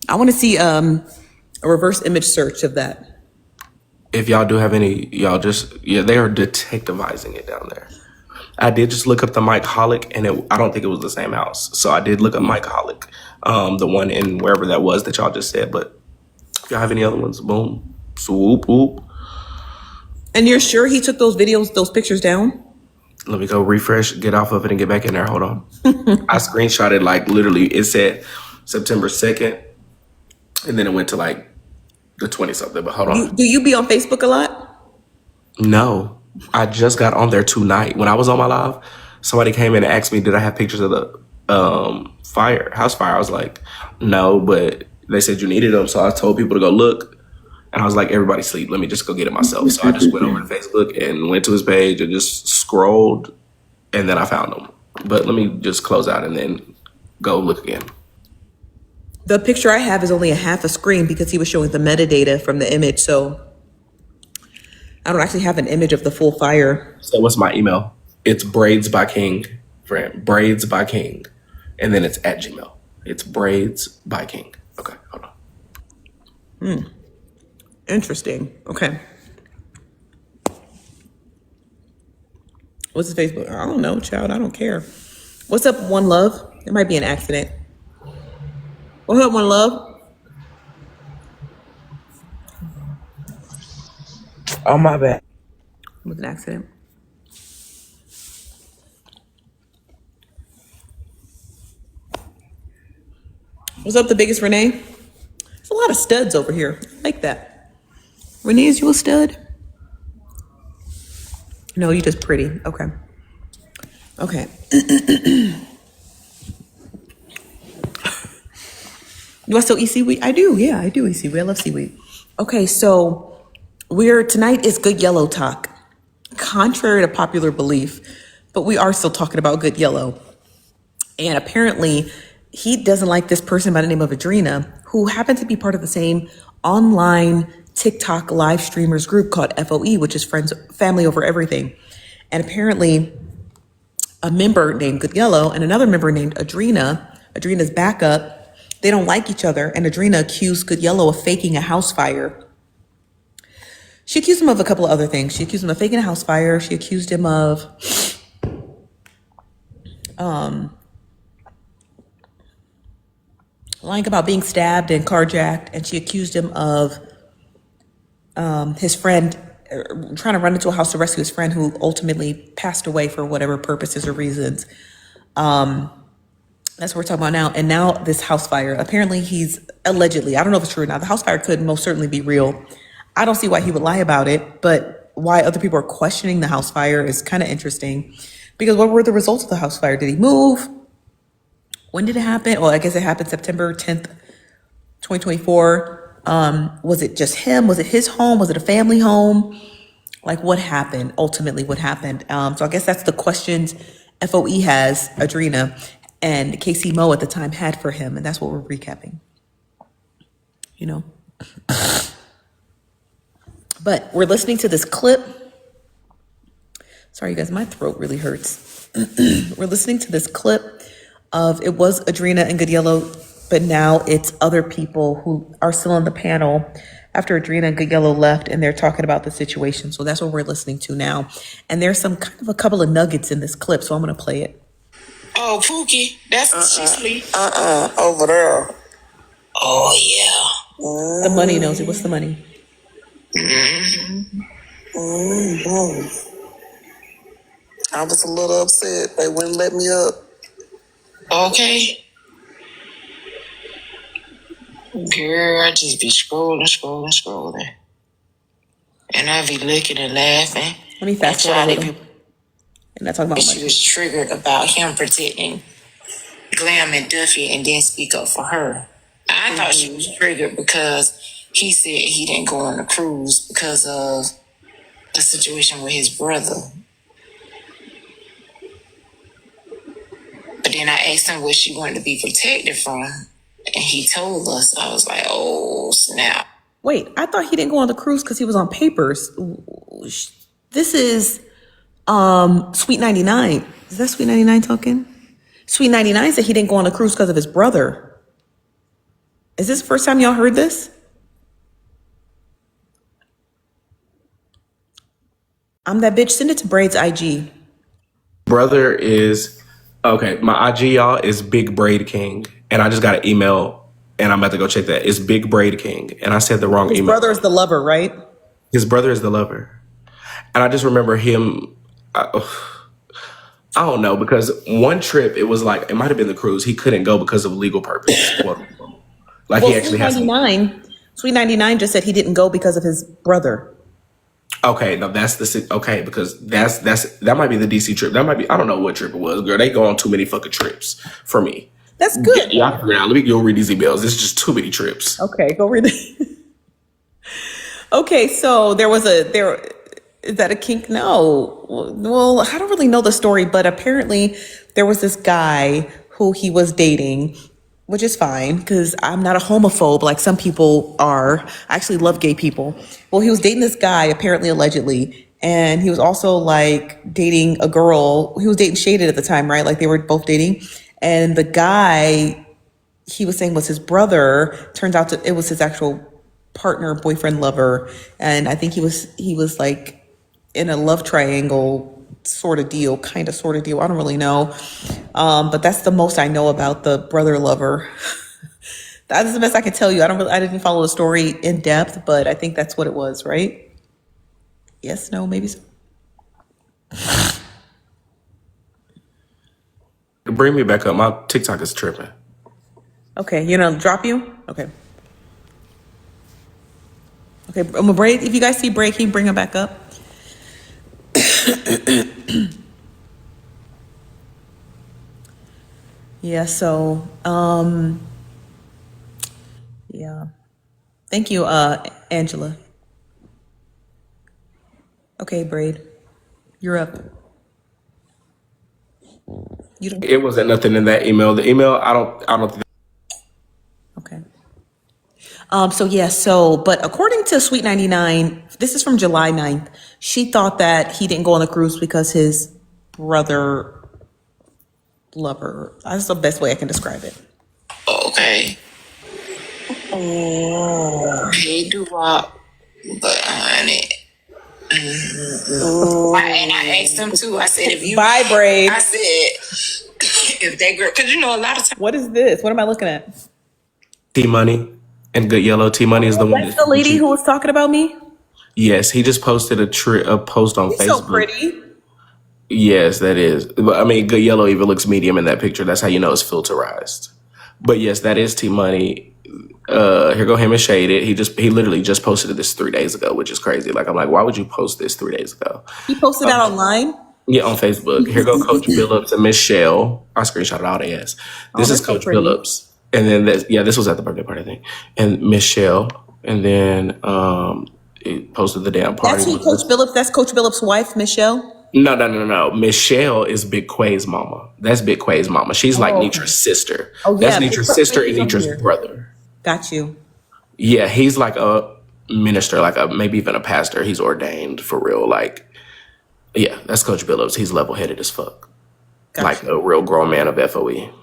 I want to see a reverse image search of that. If y'all do have any, y'all just, yeah, they are detectivizing it down there. I did just look up the Mike Hollick, and I don't think it was the same house. So I did look up Mike Hollick, the one in wherever that was that y'all just said. But if y'all have any other ones, boom, swoop, whoop. And you're sure he took those videos, those pictures down? Let me go refresh, get off of it, and get back in there. Hold on. I screenshotted, like, literally, it said September 2nd, and then it went to, like, the 20-something. But hold on. Do you be on Facebook a lot? No. I just got on there tonight. When I was on my live, somebody came in and asked me, did I have pictures of the house fire? I was like, no, but they said you needed them. So I told people to go look. And I was like, everybody sleep. Let me just go get it myself. So I just went over to Facebook and went to his page and just scrolled. And then I found him. But let me just close out and then go look again. The picture I have is only a half a screen because he was showing the metadata from the image. So I don't actually have an image of the full fire. So what's my email? It's Braids by King, friend. Braids by King. And then it's at Gmail. It's Braids by King. Okay, hold on. Interesting. Okay. What's his Facebook? I don't know, child. I don't care. What's up, One Love? It might be an accident. What's up, One Love? Oh, my bad. It was an accident. What's up, the biggest Renee? There's a lot of studs over here. I like that. Renee, is you a stud? No, you just pretty. Okay. Okay. Do I still eat seaweed? I do. Yeah, I do eat seaweed. I love seaweed. Okay, so tonight is Good Yellow talk. Contrary to popular belief, but we are still talking about Good Yellow. And apparently he doesn't like this person by the name of Adrena, who happened to be part of the same online TikTok live streamers group called FOE, which is Friends, Family Over Everything. And apparently a member named Good Yellow and another member named Adrena's backup, they don't like each other. And Adrena accused Good Yellow of faking a house fire. She accused him of a couple of other things. She accused him of faking a house fire. She accused him of lying about being stabbed and carjacked. And she accused him of his friend trying to run into a house to rescue his friend who ultimately passed away for whatever purposes or reasons. That's what we're talking about now. And now this house fire, apparently he's allegedly, I don't know if it's true or not. The house fire could most certainly be real. I don't see why he would lie about it, but why other people are questioning the house fire is kind of interesting, because what were the results of the house fire? Did he move? When did it happen? Well, I guess it happened September 10th, 2024. Was it just him? Was it his home? Was it a family home? Like, what happened? Ultimately, what happened? So I guess that's the questions FOE has, Adrena, and Casey Moe at the time had for him. And that's what we're recapping, you know? But we're listening to this clip. Sorry, you guys, my throat really hurts. We're listening to this clip of, it was Adrena and Good Yellow, but now it's other people who are still on the panel after Adrena and Good Yellow left, and they're talking about the situation. So that's what we're listening to now. And there's some kind of a couple of nuggets in this clip, so I'm going to play it. Oh, Pookie, that's she sleep. Over there. Oh, yeah. The money, Nosy. What's the money? I was a little upset. They wouldn't let me up. Okay. Girl, I just be scrolling. And I be looking and laughing. Let me fast forward a little. And not talking about she money. was triggered about him protecting Glam and Duffy and didn't speak up for her. I thought she was triggered because he said he didn't go on the cruise because of the situation with his brother. But then I asked him what she wanted to be protected from, and he told us. I was like, oh, snap. Wait, I thought he didn't go on the cruise because he was on papers. This is Sweet 99. Is that Sweet 99 talking? Sweet 99 said he didn't go on the cruise because of his brother. Is this the first time y'all heard this? I'm that bitch. Send it to Braid's IG. Brother is okay. My IG, y'all, is Big Braid King, and I just got an email, and I'm about to go check that. It's Big Braid King, and I said the wrong His email. brother is the lover, right? His brother is the lover, and I just remember him. I don't know, because one trip it was like it might have been the cruise. He couldn't go because of legal purposes. Quote unquote. Like Well, he actually has. Sweet 99 just said he didn't go because of his brother. Okay, no, okay, because that might be the DC trip. That might be, I don't know what trip it was, girl. They go on too many fucking trips for me. That's good. Yeah, let me go read these emails. This is just too many trips. Okay, go read it. Okay, so is that a kink? No. Well, I don't really know the story, but apparently there was this guy who he was dating, which is fine because I'm not a homophobe like some people are. I actually love gay people. Well, he was dating this guy, apparently, allegedly. And he was also like dating a girl. He was dating Shaded at the time, right? Like they were both dating. And the guy he was saying was his brother, turns out it was his actual partner, boyfriend, lover. And I think he was like in a love triangle sort of deal, kind of sort of deal. I don't really know. But that's the most I know about the brother lover. That's the best I can tell you. I didn't follow the story in depth, but I think that's what it was, right? Yes, no, maybe so. Bring me back up. My TikTok is tripping. Okay, drop you? Okay. Okay, Braid, if you guys see Braid, can you bring him back up? Yeah, so, yeah. Thank you, Angela. Okay, Braid, you're up. You don't. It wasn't nothing in that email. The email, I don't think. Okay. But according to Sweet 99, this is from July 9th. She thought that he didn't go on the cruise because his brother lover. That's the best way I can describe it. Okay. Hey, do-wop, but honey. And I asked him too. I said, if you Bye, Braid. I said, if that girl, because a lot of times. What is this? What am I looking at? T Money and Good Yellow. T Money is the one. That's the lady who was talking about me? Yes, he just posted a post on She's Facebook. so pretty. Yes, that is. But I mean, Good Yellow even looks medium in that picture. That's how you know it's filterized. But yes, that is T Money. Here go him and Shaded. He literally just posted this 3 days ago, which is crazy. Like I'm like, why would you post this 3 days ago? He posted that online? Yeah, on Facebook. Here go Coach Phillips and Michelle. I screenshotted all the ass. This is Coach Phillips. And then this was at the birthday party, I think. And Michelle. And then it posted the damn party. That's who Coach Phillips. That's Coach Phillips' wife, Michelle. No. Michelle is Big Quay's mama. That's Big Quay's mama. She's like Nitra's sister. Oh, yeah. That's Nitra's sister and Nitra's brother. Got you. Yeah, he's like a minister, maybe even a pastor. He's ordained for real. Like, yeah, that's Coach Phillips. He's level-headed as fuck. Got like you. a real grown man of FOE.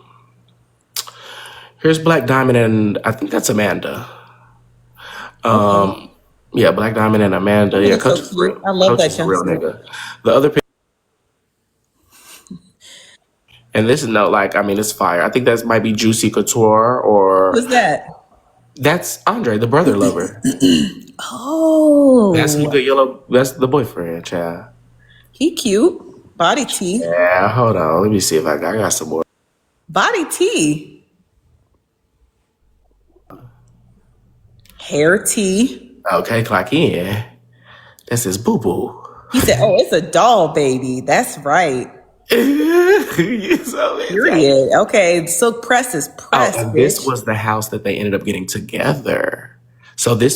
Here's Black Diamond and I think that's Amanda. Yeah, Black Diamond and Amanda. Yeah, Coach is real. I love Coach that is a real jumpsuit. nigga. The other picture, and this is it's fire. I think that might be Juicy Couture or Who's that? that's Andre, the brother lover. Oh. That's the Good Yellow. That's the boyfriend, child. He cute. Body tea. Yeah, hold on. Let me see if I got some more. Body tea. Hair tea. Okay, clock in. That's his boo boo. He said, "Oh, it's a doll, baby. That's right." Period. Okay, Silk Press is pressed. And this was the house that they ended up getting together. So they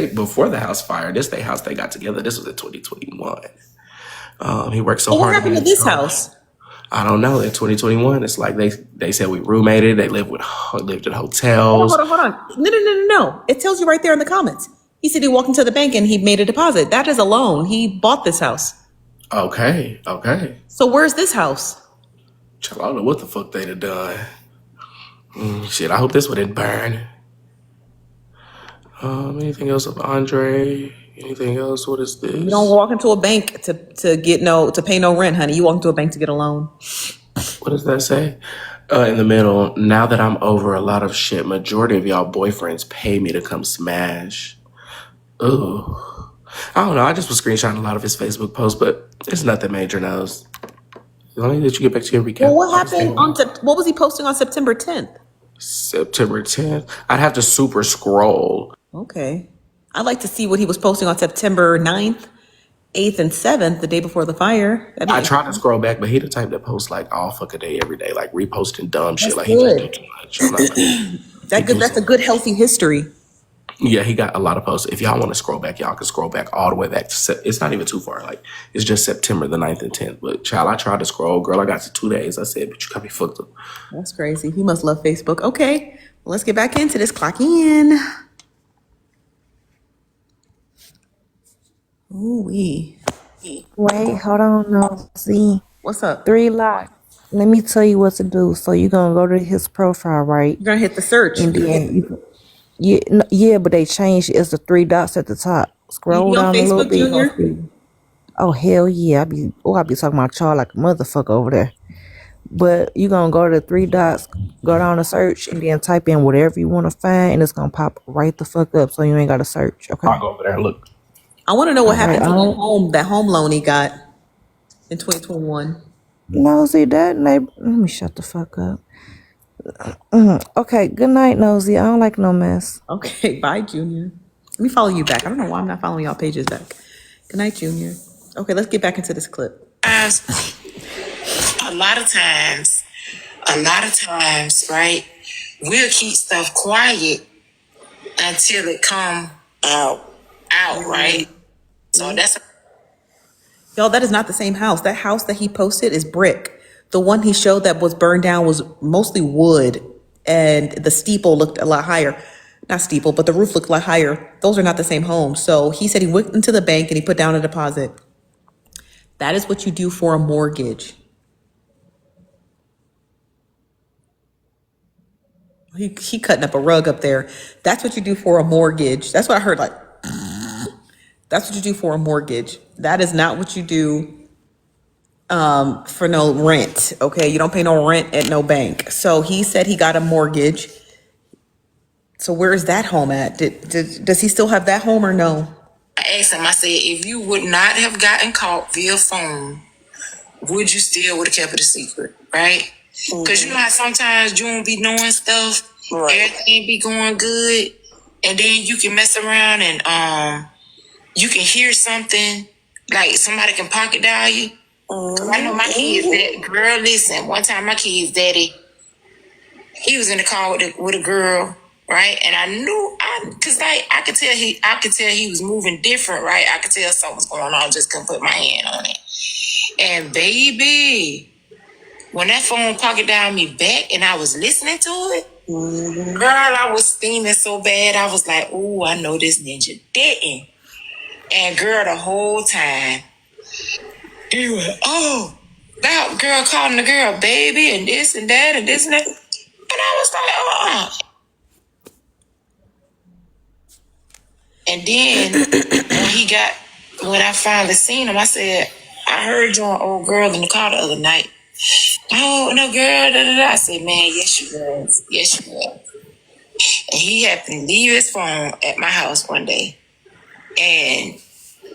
before the house fire. This they house they got together. This was in 2021. He worked so hard. What happened to this house? I don't know. In 2021, it's like they said we roommated. They lived in hotels. Hold on. No. It tells you right there in the comments. He said he walked into the bank and he made a deposit. That is a loan. He bought this house. Okay. So where's this house? I don't know what the fuck they'd have done. Shit, I hope this one didn't burn. Anything else of Andre? Anything else? What is You don't this? walk into a bank to pay no rent, honey. You walk into a bank to get a loan. What does that say? In the middle, now that I'm over a lot of shit, majority of y'all boyfriends pay me to come smash. Ooh. I don't know. I just was screenshotting a lot of his Facebook posts, but it's nothing major now. As long as you get back to your recap. Well, what happened what was he posting on September 10th? September 10th. I'd have to super scroll. Okay. I'd like to see what he was posting on September 9th, 8th, and 7th, the day before the fire. I tried to scroll back, but he the type that posts like all fucking day, every day, like reposting dumb shit. That's Like he just do good. too much. I'm not like, That's a good, healthy history. yeah, he got a lot of posts. If y'all want to scroll back, y'all can scroll back all the way back to it's not even too far. Like it's just September the 9th and 10th. But child, I tried to scroll. Girl, I got to 2 days. I said, but you got me fucked up. That's crazy. He must love Facebook. Okay, well, let's get back into this. Clock in. Ooh wee. Wait, hold on, Nosy. What's up? 3 locks. Let me tell you what to do. So you're gonna go to his profile, right? You're gonna hit the search. And then yeah, but they changed it. It's the 3 dots at the top. You Scroll be on down a little Facebook, bit. You Junior? gonna see. Oh hell yeah! I be talking about y'all like a motherfucker over there. But you gonna go to the 3 dots, go down to search, and then type in whatever you want to find, and it's gonna pop right the fuck up. So you ain't gotta search. Okay. I'll go over there and look. I want to know what All right. happened to that home loan he got in 2021. Nosy, that neighbor. Let me shut the fuck up. Okay. Good night, Nosy. I don't like no mess. Okay, bye, Junior. Let me follow you back. I don't know why I'm not following y'all pages back. Good night, Junior. Okay, let's get back into this clip. A lot of times, right? We'll keep stuff quiet until it come Out. right? So that's Y'all, that is not the same house. That house that he posted is brick. The one he showed that was burned down was mostly wood, and the steeple looked a lot higher. Not steeple, but the roof looked a lot higher. Those are not the same home. So he said he went into the bank and he put down a deposit. That is what you do for a mortgage. He cutting up a rug up there. That's what you do for a mortgage. That's what I heard. Like, that's what you do for a mortgage. That is not what you do for no rent. Okay, you don't pay no rent at no bank. So he said he got a mortgage. So where is that home at? Does he still have that home or no? I asked him, I said, if you would not have gotten caught via phone, would you still would have kept it a secret, right? Because you know how sometimes June be knowing stuff, Right. everything be going good, and then you can mess around and you can hear something, like somebody can pocket dial you. I know my kids that girl, listen, one time my kid's daddy, he was in the car with a girl, right? And I knew cause like I could tell he was moving different, right? I could tell something was going on, just couldn't put my hand on it. And baby, when that phone pocket dialed me back and I was listening to it, girl, I was steaming so bad. I was like, "Ooh, I know this ninja didn't." And girl, the whole time, he went, "Oh, that girl calling the girl baby and this and that and this and that." And I was like, And then when I finally seen him, I said, "I heard you and old girl in the car the other night." "Oh, no, girl, da da da." I said, "Man, yes, you was. Yes, you was." And he happened to leave his phone at my house one day. And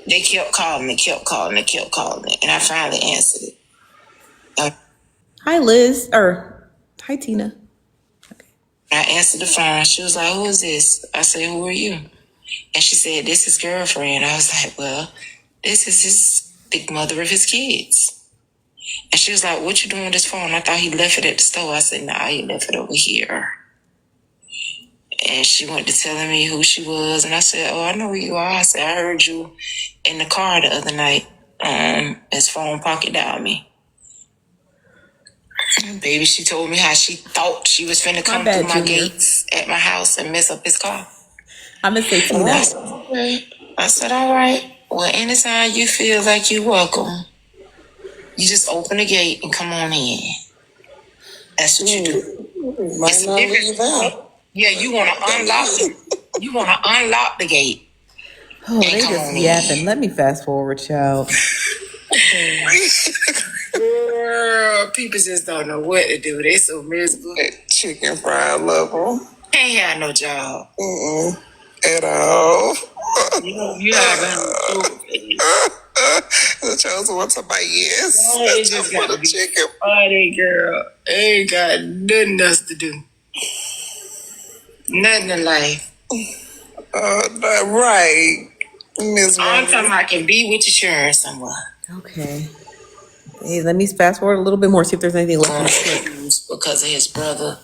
they kept calling me, and I finally answered it. Hi, Liz. Hi, Tina. I answered the phone. She was like, "Who is this?" I said, "Who are you?" And she said, "This is girlfriend." I was like, "Well, this is his big mother of his kids." And she was like, "What you doing with this phone?" I thought he left it at the store. I said, "Nah, he left it over here." And she went to telling me who she was. And I said, "Oh, I know who you are." I said, "I heard you in the car the other night. His phone pocket dialed me." And baby, she told me how she thought she was finna come bad, through my Junior. gates at my house and mess up his car. I'm gonna say Tina. I said, "All right. Well, anytime you feel like you're welcome, you just open the gate and come on in." That's what you do. Might It's not different. leave out. Yeah, you want to unlock. You want to unlock the gate Oh, and they come just on yapping. in. Let me fast forward, child. Girl, people just don't know what to do. They so miserable. Chicken fried level. Ain't had no job. At all. You haven't. The chosen one to my yes. It just got to be funny, girl. Ain't got nothing else to do. Nothing in life. Right. Miss I'm Rose. talking I can be with your children somewhere. Okay. Hey, let me fast forward a little bit more, see if there's anything left. Because of his brother.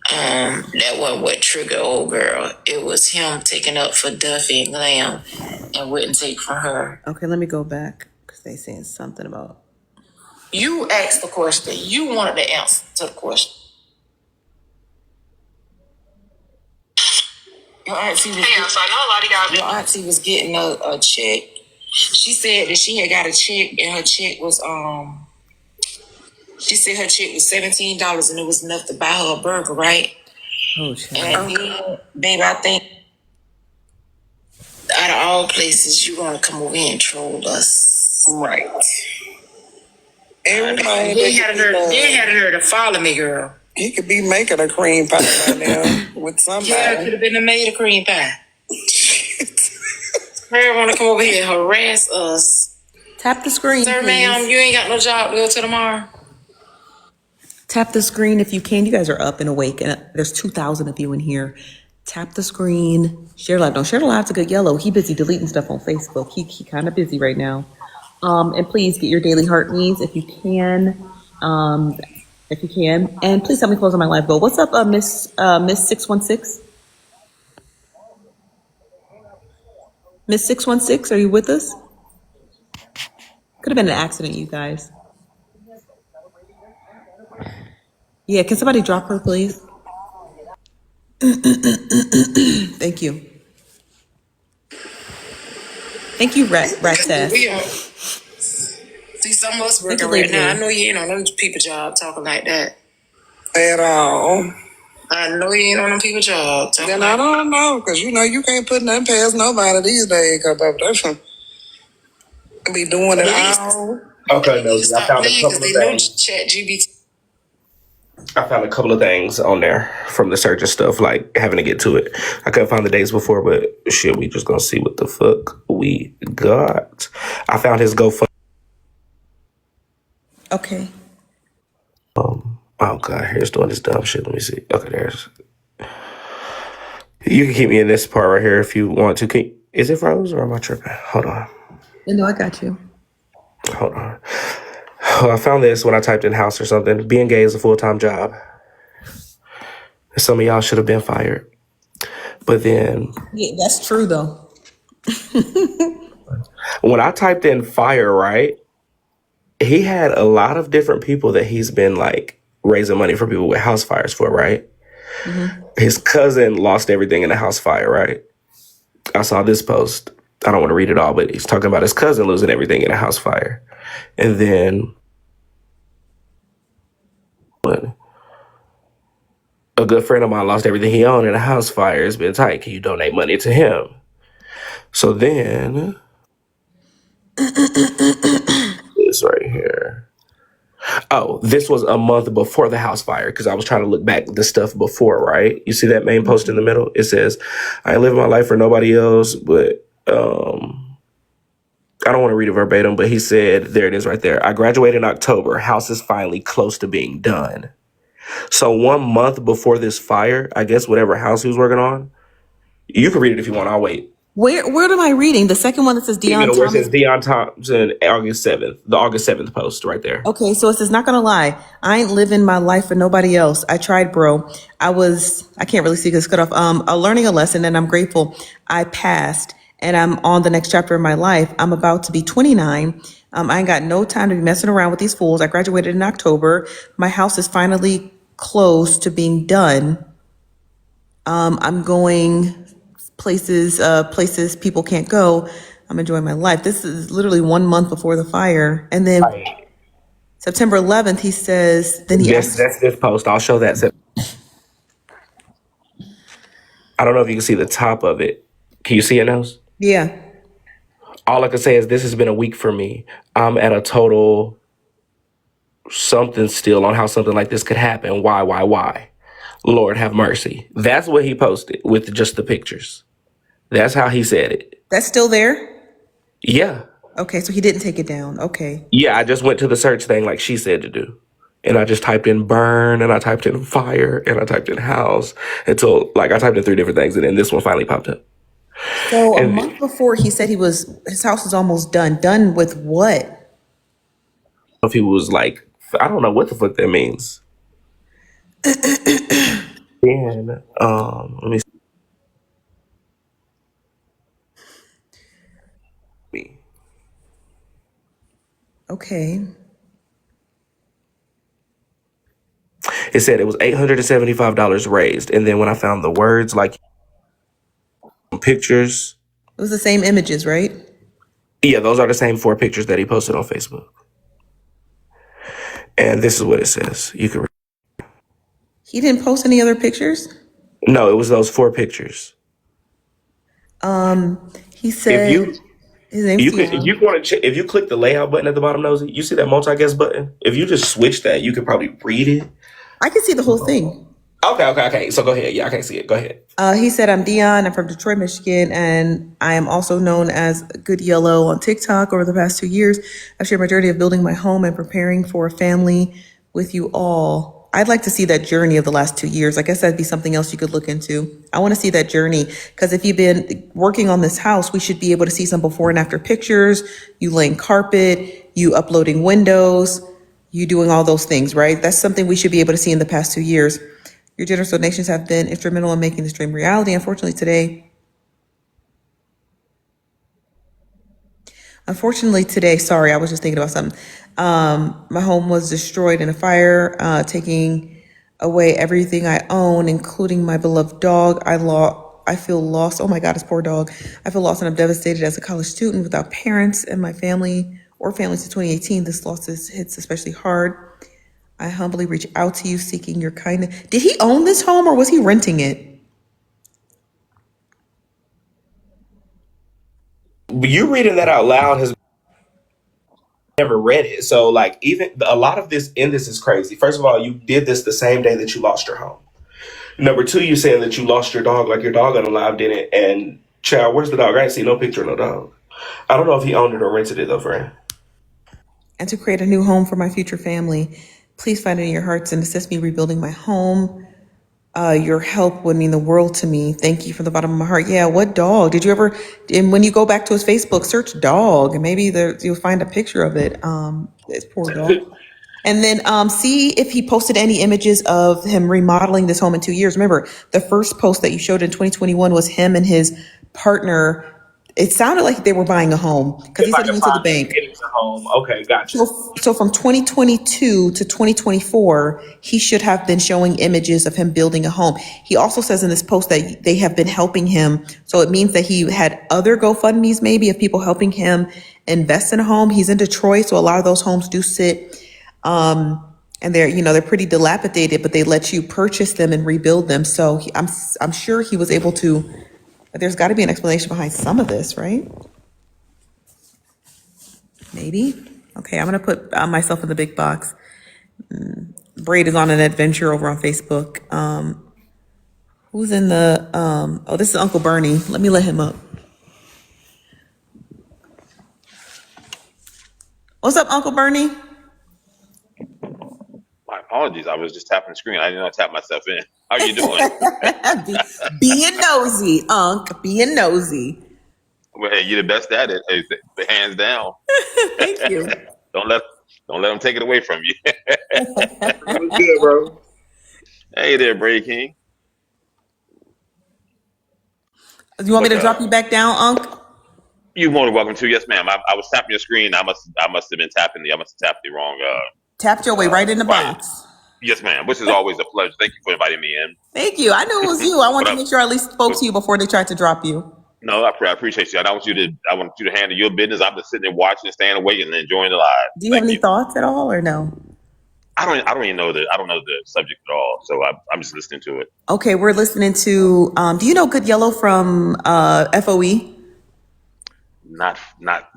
That wasn't what triggered old girl. It was him taking up for Duffy and Glam and wouldn't take from her. Okay, let me go back because they saying something about. You asked the question. You wanted the answer to the question. Your auntie was getting a check. She said that she had got a check and her check was she said her check was $17 and it was enough to buy her a burger, right? Oh, child. And then, baby, I think out of all places, you want to come over here and troll us. Right. Everybody had her to follow me, girl. He could be making a cream pie by now with somebody. Yeah, could have been a made a cream pie. Her want to come over here and harass us. Tap the screen, Sir, please. ma'am, you ain't got no job to go to tomorrow. Tap the screen if you can. You guys are up and awake, and there's 2,000 of you in here. Tap the screen. Share live. Don't share the live to Good Yellow. He busy deleting stuff on Facebook. He kind of busy right now. And please get your daily heart needs if you can. If you can. And please help me close on my live goal. What's up, Miss 616? Miss 616, are you with us? Could have been an accident, you guys. Yeah, can somebody drop her, please? Thank you. Thank you, Ratsass. See, some of us working right now. I know you ain't on them people job talking like that. At all. I know you ain't on them people job talking Then I don't know, because you can't put nothing past nobody these days, because they be doing it all. Okay, Nosy, I found a couple of things. I found a couple of things on there from the search and stuff, like having to get to it. I couldn't find the days before, but shit, we just gonna see what the fuck we got. I found his GoFundMe. Okay. Oh god, here's doing this dumb shit. Let me see. Okay, there's. You can keep me in this part right here if you want to. Is it froze or am I tripping? Hold on. No, I got you. Hold on. I found this when I typed in house or something. Being gay is a full-time job. Some of y'all should have been fired. But then... Yeah, that's true, though. When I typed in fire, right? He had a lot of different people that he's been, like, raising money for people with house fires for, right? Mm-hmm. His cousin lost everything in a house fire, right? I saw this post. I don't want to read it all, but he's talking about his cousin losing everything in a house fire. And then... a good friend of mine lost everything he owned in a house fire. It's been tight. Can you donate money to him? So then, this right here. Oh, this was a month before the house fire because I was trying to look back the stuff before, right? You see that main post in the middle? It says, I ain't living my life for nobody else, but I don't want to read it verbatim, but he said, there it is right there. I graduated in October. House is finally close to being done. So 1 month before this fire, I guess whatever house he was working on, you can read it if you want. I'll wait. Where am I reading? The second one that says Deion Thomas? Where it says Deion Thompson, August 7th. The August 7th post right there. Okay, so it says, not gonna lie, I ain't living my life for nobody else. I tried, bro. I can't really see because it's cut off. Learning a lesson, and I'm grateful I passed, and I'm on the next chapter of my life. I'm about to be 29. I ain't got no time to be messing around with these fools. I graduated in October. My house is finally close to being done. I'm going places people can't go. I'm enjoying my life. This is literally 1 month before the fire. And then September 11th, he says, then he That's this post. I'll show that. I don't know if you can see the top of it. Can you see it, Nose? Yeah. All I can say is this has been a week for me. I'm at a total something still on how something like this could happen. Why? Lord have mercy. That's what he posted with just the pictures. That's how he said it. That's still there? Yeah. Okay, so he didn't take it down. Okay. Yeah, I just went to the search thing like she said to do. And I just typed in burn and I typed in fire and I typed in house until like I typed in 3 different things and then this one finally popped up. So a And month before he said his house was almost done. Done with what? if he was like, I don't know what the fuck that means. Then let me see. Okay. It said it was $875 raised. And then when I found the words like pictures, It was the same images, right? yeah, those are the same 4 pictures that he posted on Facebook. And this is what it says. You can He didn't post any other pictures? no, it was those 4 pictures. He If said you his name's you could if Dion. you want to if you click the layout button at the bottom, Nosy, you see that multi-guest button? If you just switch that, you could probably read it. I can see the whole thing. Okay. So go ahead. Yeah, I can't see it. Go ahead. He said, I'm Dion. I'm from Detroit, Michigan, and I am also known as Good Yellow on TikTok. Over the past 2 years, I've shared my journey of building my home and preparing for a family with you all. I'd like to see that journey of the last 2 years. I guess that'd be something else you could look into. I want to see that journey because if you've been working on this house, we should be able to see some before and after pictures, you laying carpet, you uploading windows, you doing all those things, right? That's something we should be able to see in the past 2 years. Your generous donations have been instrumental in making this dream reality. Unfortunately today, sorry, I was just thinking about something. My home was destroyed in a fire, taking away everything I own, including my beloved dog. I feel lost. Oh my God, this poor dog. I feel lost and I'm devastated as a college student without parents and my family or family since 2018. This loss hits especially hard. I humbly reach out to you seeking your kindness. Did he own this home or was he renting it? You reading that out loud has never read it. So like even a lot of this in this is crazy. First of all, you did this the same day that you lost your home. Number 2, you saying that you lost your dog, like your dog unalived in it. And child, where's the dog? I ain't see no picture of no dog. I don't know if he owned it or rented it though, friend. And to create a new home for my future family. Please find it in your hearts and assist me rebuilding my home. Your help would mean the world to me. Thank you from the bottom of my heart. Yeah, what dog? Did you ever, and when you go back to his Facebook, search dog and maybe you'll find a picture of it. This poor dog. And then see if he posted any images of him remodeling this home in 2 years. Remember, the first post that you showed in 2021 was him and his partner. It sounded like they were buying a home because he If I said he can went to the find it, bank. get it to home. Okay, gotcha. So from 2022 to 2024, he should have been showing images of him building a home. He also says in this post that they have been helping him. So it means that he had other GoFundMe's maybe of people helping him invest in a home. He's in Detroit, so a lot of those homes do sit. And they're pretty dilapidated, but they let you purchase them and rebuild them. So I'm sure he was able to. There's got to be an explanation behind some of this, right? Maybe. Okay, I'm gonna put myself in the big box. Braid is on an adventure over on Facebook. Who's in the? Oh, this is Uncle Bernie. Let me let him up. What's up, Uncle Bernie? My apologies. I was just tapping the screen. I didn't know I tapped myself in. How are you doing? Being nosy, Unc. Being nosy. Well, hey, you're the best at it. Hey, hands down. Thank you. Don't let don't let them take it away from you. What's good, bro? Hey there, Braid King. You want me But to drop you back down, Unc? you're more than welcome to. Yes, ma'am. I was tapping your screen. I must have been tapping the I must have tapped the wrong Tapped your way right in the button. box. Yes, ma'am. Which is always a pleasure. Thank you for inviting me in. Thank you. I knew it was you. I wanted But to make sure I at least spoke to you before they tried to drop you. no, I appreciate you. I want you to handle your business. I'm just sitting there watching, staying awake, and enjoying the live. Do you have Thank any you. thoughts at all or no? I don't even know I don't know the subject at all. So I'm just listening to it. Okay, we're listening to. Do you know Good Yellow from FOE? No, not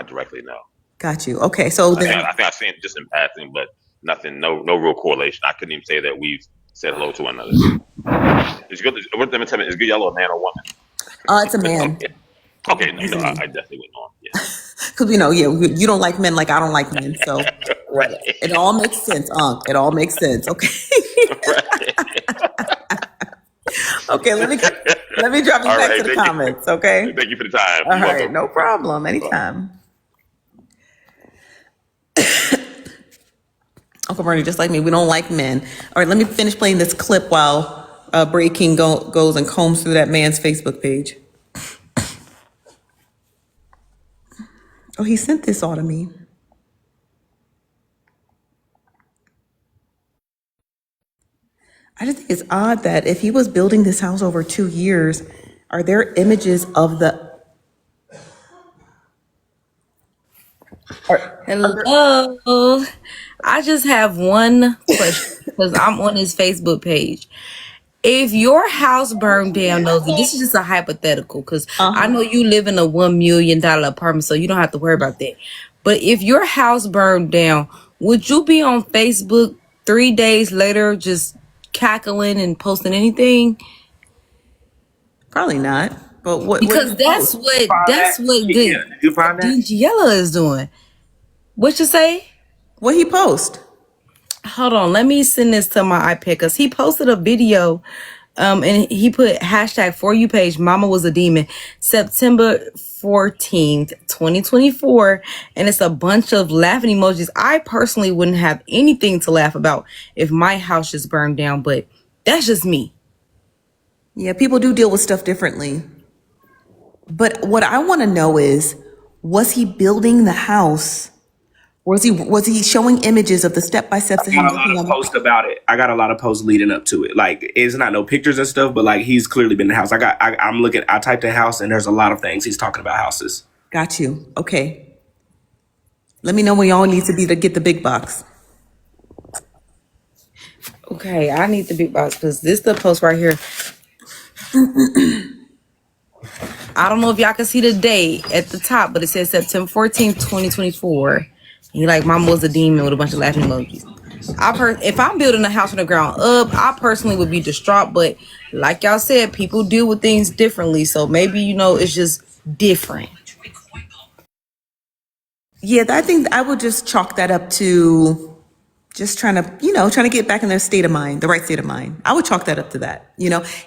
directly. No, Got you. Okay, so then I think I've seen it just in passing, but nothing. No real correlation. I couldn't even say that we've said hello to one another. Is good? What them tell me? Is Good Yellow a man or a woman? it's a man. Okay. Okay, He's no, a man. I definitely wouldn't know. Yeah. Because you don't like men like I don't like men, so Right. it all makes sense, Unc. It all makes sense. Okay. Right. Okay, let me drop you All back right. to the Thank you. comments. Okay. Thank you for the time. All You're right, welcome. no problem. Anytime. Uncle Bernie, just like me, we don't like men. All right, let me finish playing this clip while Braid King goes and combs through that man's Facebook page. Oh, he sent this all to me. I just think it's odd that if he was building this house over 2 years, are there images of the? Hello. I just have one question because I'm on his Facebook page. If your house burned down, Nosy, this is just a hypothetical because I know you live in a $1 million apartment, so you don't have to worry about that. But if your house burned down, would you be on Facebook 3 days later just cackling and posting anything? Probably not. But what? Because What did he that's post? what Yeah. good Did you find that? Yella is doing. What you say? What he post? Hold on, let me send this to my iPad because he posted a video and he put hashtag for you page mama was a demon September 14th 2024, and it's a bunch of laughing emojis. I personally wouldn't have anything to laugh about if my house just burned down, but that's just me. Yeah, people do deal with stuff differently. But what I want to know is, was he building the house? Was he showing images of the step by steps of I him got a lot working of on posts about it. I got a lot of posts leading up to it. Like it's not no pictures and stuff, but like he's clearly been in the house. I'm looking. I typed in house, and there's a lot of things he's talking about houses. Got you. Okay. Let me know when y'all need to be to get the big box. Okay, I need the big box because this the post right here. I don't know if y'all can see the date at the top, but it says September 14th, 2024. He like mama was a demon with a bunch of laughing emojis. If I'm building a house from the ground up, I personally would be distraught. But like y'all said, people deal with things differently. So maybe, it's just different. Yeah, I think I would just chalk that up to just trying to get back in their state of mind, the right state of mind. I would chalk that up to that.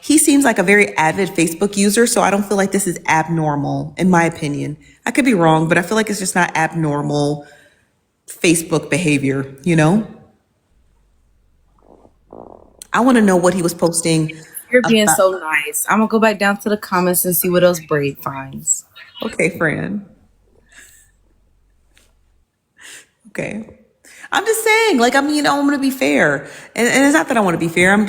He seems like a very avid Facebook user, so I don't feel like this is abnormal, in my opinion. I could be wrong, but I feel like it's just not abnormal Facebook behavior, I want to know what he was posting. You're being so nice. I'm going to go back down to the comments and see what else Braid finds. Okay, Fran. Okay. I'm just saying, like, I want to be fair. And it's not that I want to be fair. I'm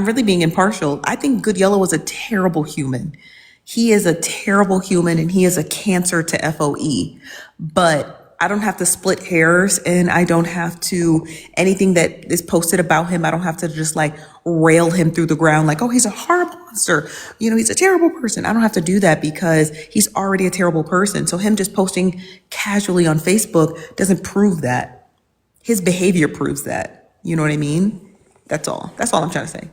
really being impartial. I think Good Yellow is a terrible human. He is a terrible human and he is a cancer to FOE. But I don't have to split hairs and I don't have to, anything that is posted about him, I don't have to just like rail him through the ground like, oh, he's a horrible monster. He's a terrible person. I don't have to do that because he's already a terrible person. So him just posting casually on Facebook doesn't prove that. His behavior proves that. You know what I mean? That's all. That's all I'm trying to say.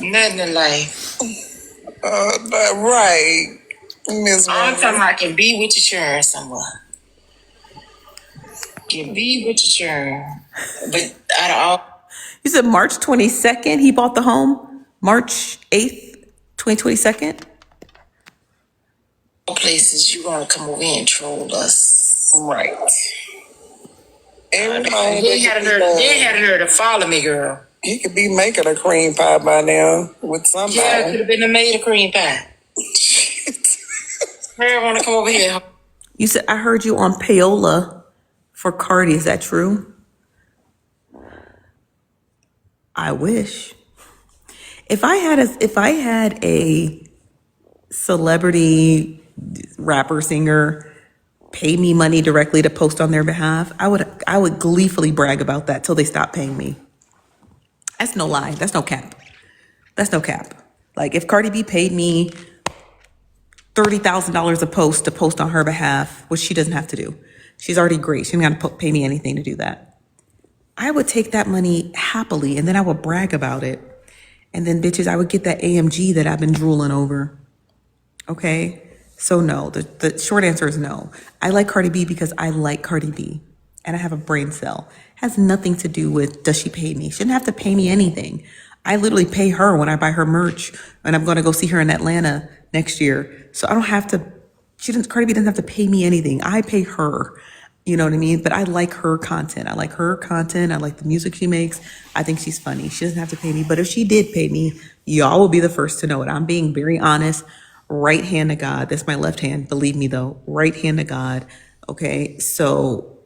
Nothing in life. Right, Miss I'm talking Rose. about can be with your children somewhere. Can be with your children. But out of all You said March 22nd he bought the home? March 8th, 2022? places you want to come over here and troll us. Right. Every They morning had a nerve to follow me, girl. he could be making a cream pie by now with somebody. Yeah, could have been a made a cream pie. Her want to come over here. You said, I heard you on payola for Cardi. Is that true? I wish. If I had a celebrity rapper singer pay me money directly to post on their behalf, I would gleefully brag about that till they stop paying me. That's no lie. That's no cap. That's no cap. Like if Cardi B paid me $30,000 a post to post on her behalf, which she doesn't have to do. She's already great. She ain't got to pay me anything to do that. I would take that money happily and then I would brag about it. And then bitches, I would get that AMG that I've been drooling over. Okay? So no, the short answer is no. I like Cardi B because I like Cardi B and I have a brain cell. It has nothing to do with does she pay me? She shouldn't have to pay me anything. I literally pay her when I buy her merch and I'm going to go see her in Atlanta next year. So I don't have to, Cardi B doesn't have to pay me anything. I pay her. You know what I mean? But I like her content. I like her content. I like the music she makes. I think she's funny. She doesn't have to pay me. But if she did pay me, y'all will be the first to know it. I'm being very honest. Right hand to God. That's my left hand. Believe me though. Right hand to God. Okay. So,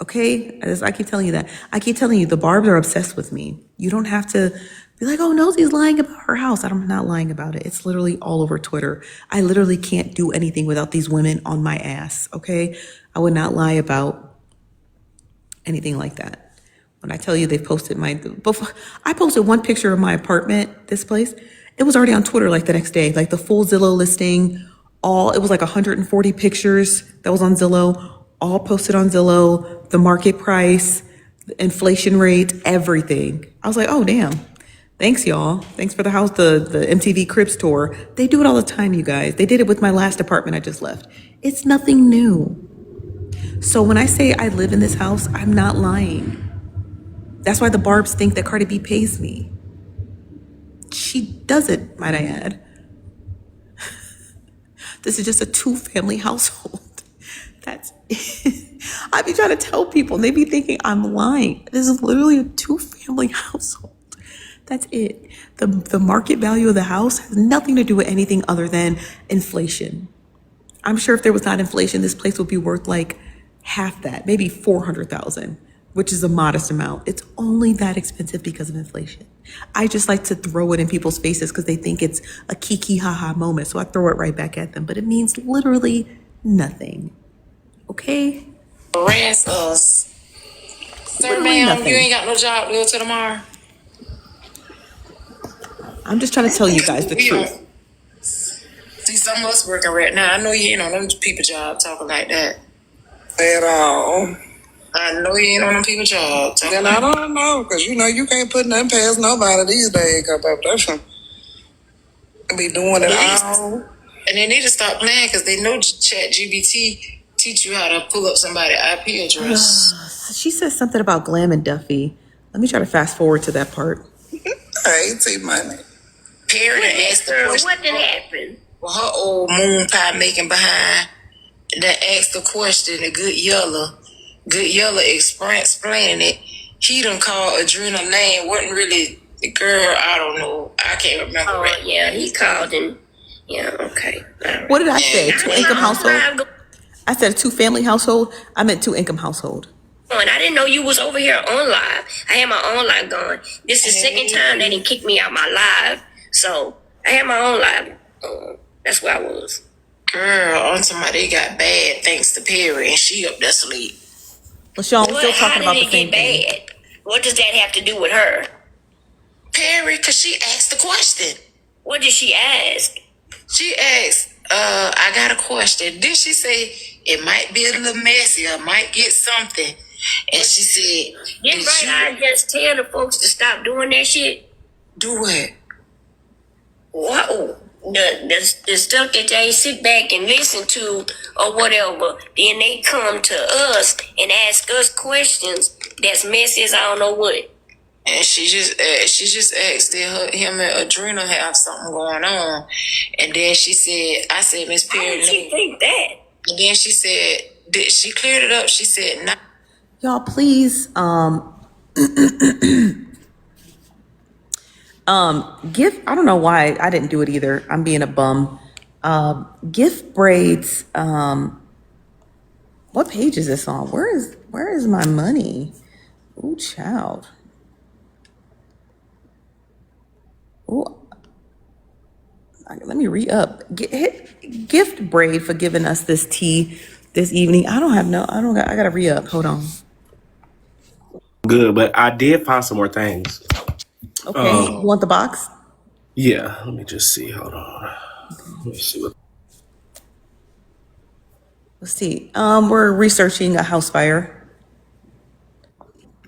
okay. I keep telling you that. I keep telling you the Barbs are obsessed with me. You don't have to be like, oh, Nosy's lying about her house. I'm not lying about it. It's literally all over Twitter. I literally can't do anything without these women on my ass. Okay. I would not lie about anything like that. When I tell you they've posted I posted one picture of my apartment, this place. It was already on Twitter like the next day, like the full Zillow listing, it was like 140 pictures that was on Zillow, all posted on Zillow, the market price, the inflation rate, everything. I was like, oh, damn. Thanks, y'all. Thanks for the house, the MTV Cribs tour. They do it all the time, you guys. They did it with my last apartment I just left. It's nothing new. So when I say I live in this house, I'm not lying. That's why the Barbs think that Cardi B pays me. She doesn't, might I add. This is just a 2-family household. That's it. I be trying to tell people, and they be thinking I'm lying. This is literally a 2-family household. That's it. The market value of the house has nothing to do with anything other than inflation. I'm sure if there was not inflation, this place would be worth like half that, maybe 400,000, which is a modest amount. It's only that expensive because of inflation. I just like to throw it in people's faces because they think it's a kiki haha moment. So I throw it right back at them, but it means literally nothing. Okay? Harass us. Sir, Literally ma'am, nothing. you ain't got no job to go to tomorrow. I'm just trying to tell you guys the truth. See, some of us working right now. I know you ain't on them people job talking like that. At all. I know you ain't on them people job talking Then I don't know, because you can't put nothing past nobody these days, because they be doing it all. And they need to stop playing because they know Chat GBT teach you how to pull up somebody's IP address. She says something about Glam and Duffy. Let me try to fast forward to that part. Hey, T-Money. Perry done asked the question. What did happen? Well, her old moon pie making behind that asked the question to Good Yellow. Good Yellow explaining it. He done called Adrena name. Wasn't really the girl. I don't know. I can't remember. Oh, right. yeah, he called him. Yeah, okay. Right. What did I say? 2-income household? I said a 2-family household. I meant 2-income household. And I didn't know you was over here on live. I had my own live going. This is the second time they didn't kick me out my live. So I had my own live. That's where I was. Girl, on somebody got bad thanks to Perry, and she up there asleep. LaShawn, we're still talking about the How same did it get thing. bad? What does that have to do with her? Perry, because she asked the question. What did she ask? She asked, I got a question. Then she say, it might be a little messy, I might get something. And she said, Didn't I just tell the folks to stop doing that shit? do what? What? The stuff that they sit back and listen to or whatever, then they come to us and ask us questions that's messy as I don't know what. And she just asked did him and Adrena have something going on. And then she said, I said, Miss How Perry. did she think that? And then she said, she cleared it up. She said, nah. Y'all, please, gift. I don't know why I didn't do it either. I'm being a bum. Gift braids. What page is this on? Where is my money? Ooh, child. Ooh. Let me re-up. Gift Braid for giving us this this evening. I gotta re-up. Hold on. Good, but I did find some more things. Okay, you want the box? Yeah, let me just see. Hold on. Let me see what Let's see. We're researching a house fire.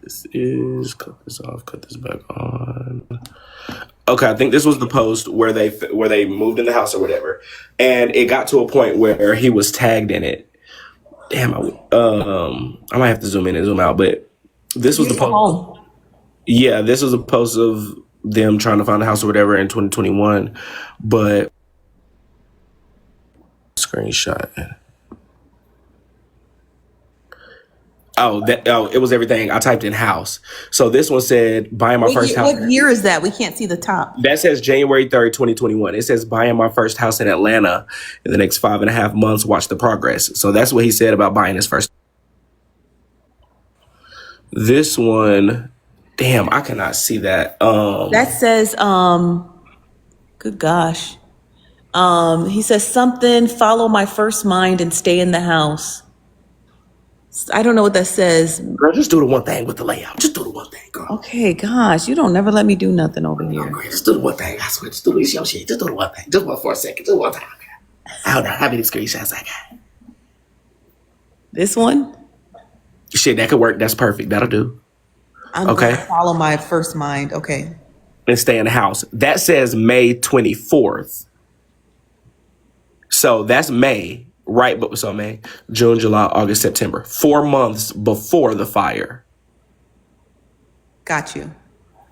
this is. Cut this off. Cut this back on. Okay, I think this was the post where they moved in the house or whatever, and it got to a point where he was tagged in it. Damn, I might have to zoom in and zoom out, but this was the post. Home. Yeah, this was a post of them trying to find a house or whatever in 2021, but screenshot. Oh, it was everything. I typed in house. So this one said buying my first house. What year is that? We can't see the top. That says January 3rd, 2021. It says buying my first house in Atlanta in the next 5.5 months. Watch the progress. So that's what he said about buying his first. This one, damn, I cannot see that. That says, good gosh. He says something, follow my first mind and stay in the house. I don't know what that says. Girl, just do the one thing with the layout. Just do the one thing, girl. Okay, gosh, you don't never let me do nothing over here. Girl, just do the one thing. I swear, just do this your shit. Just do the one thing. Just one for a second. Just one time. I don't know how many screenshots I got. This one? Shit, that could work. That's perfect. That'll do. I'm Okay. gonna follow my first mind. Okay. And stay in the house. That says May 24th. So that's May, right? But so May, June, July, August, September. 4 months before the fire. Got you.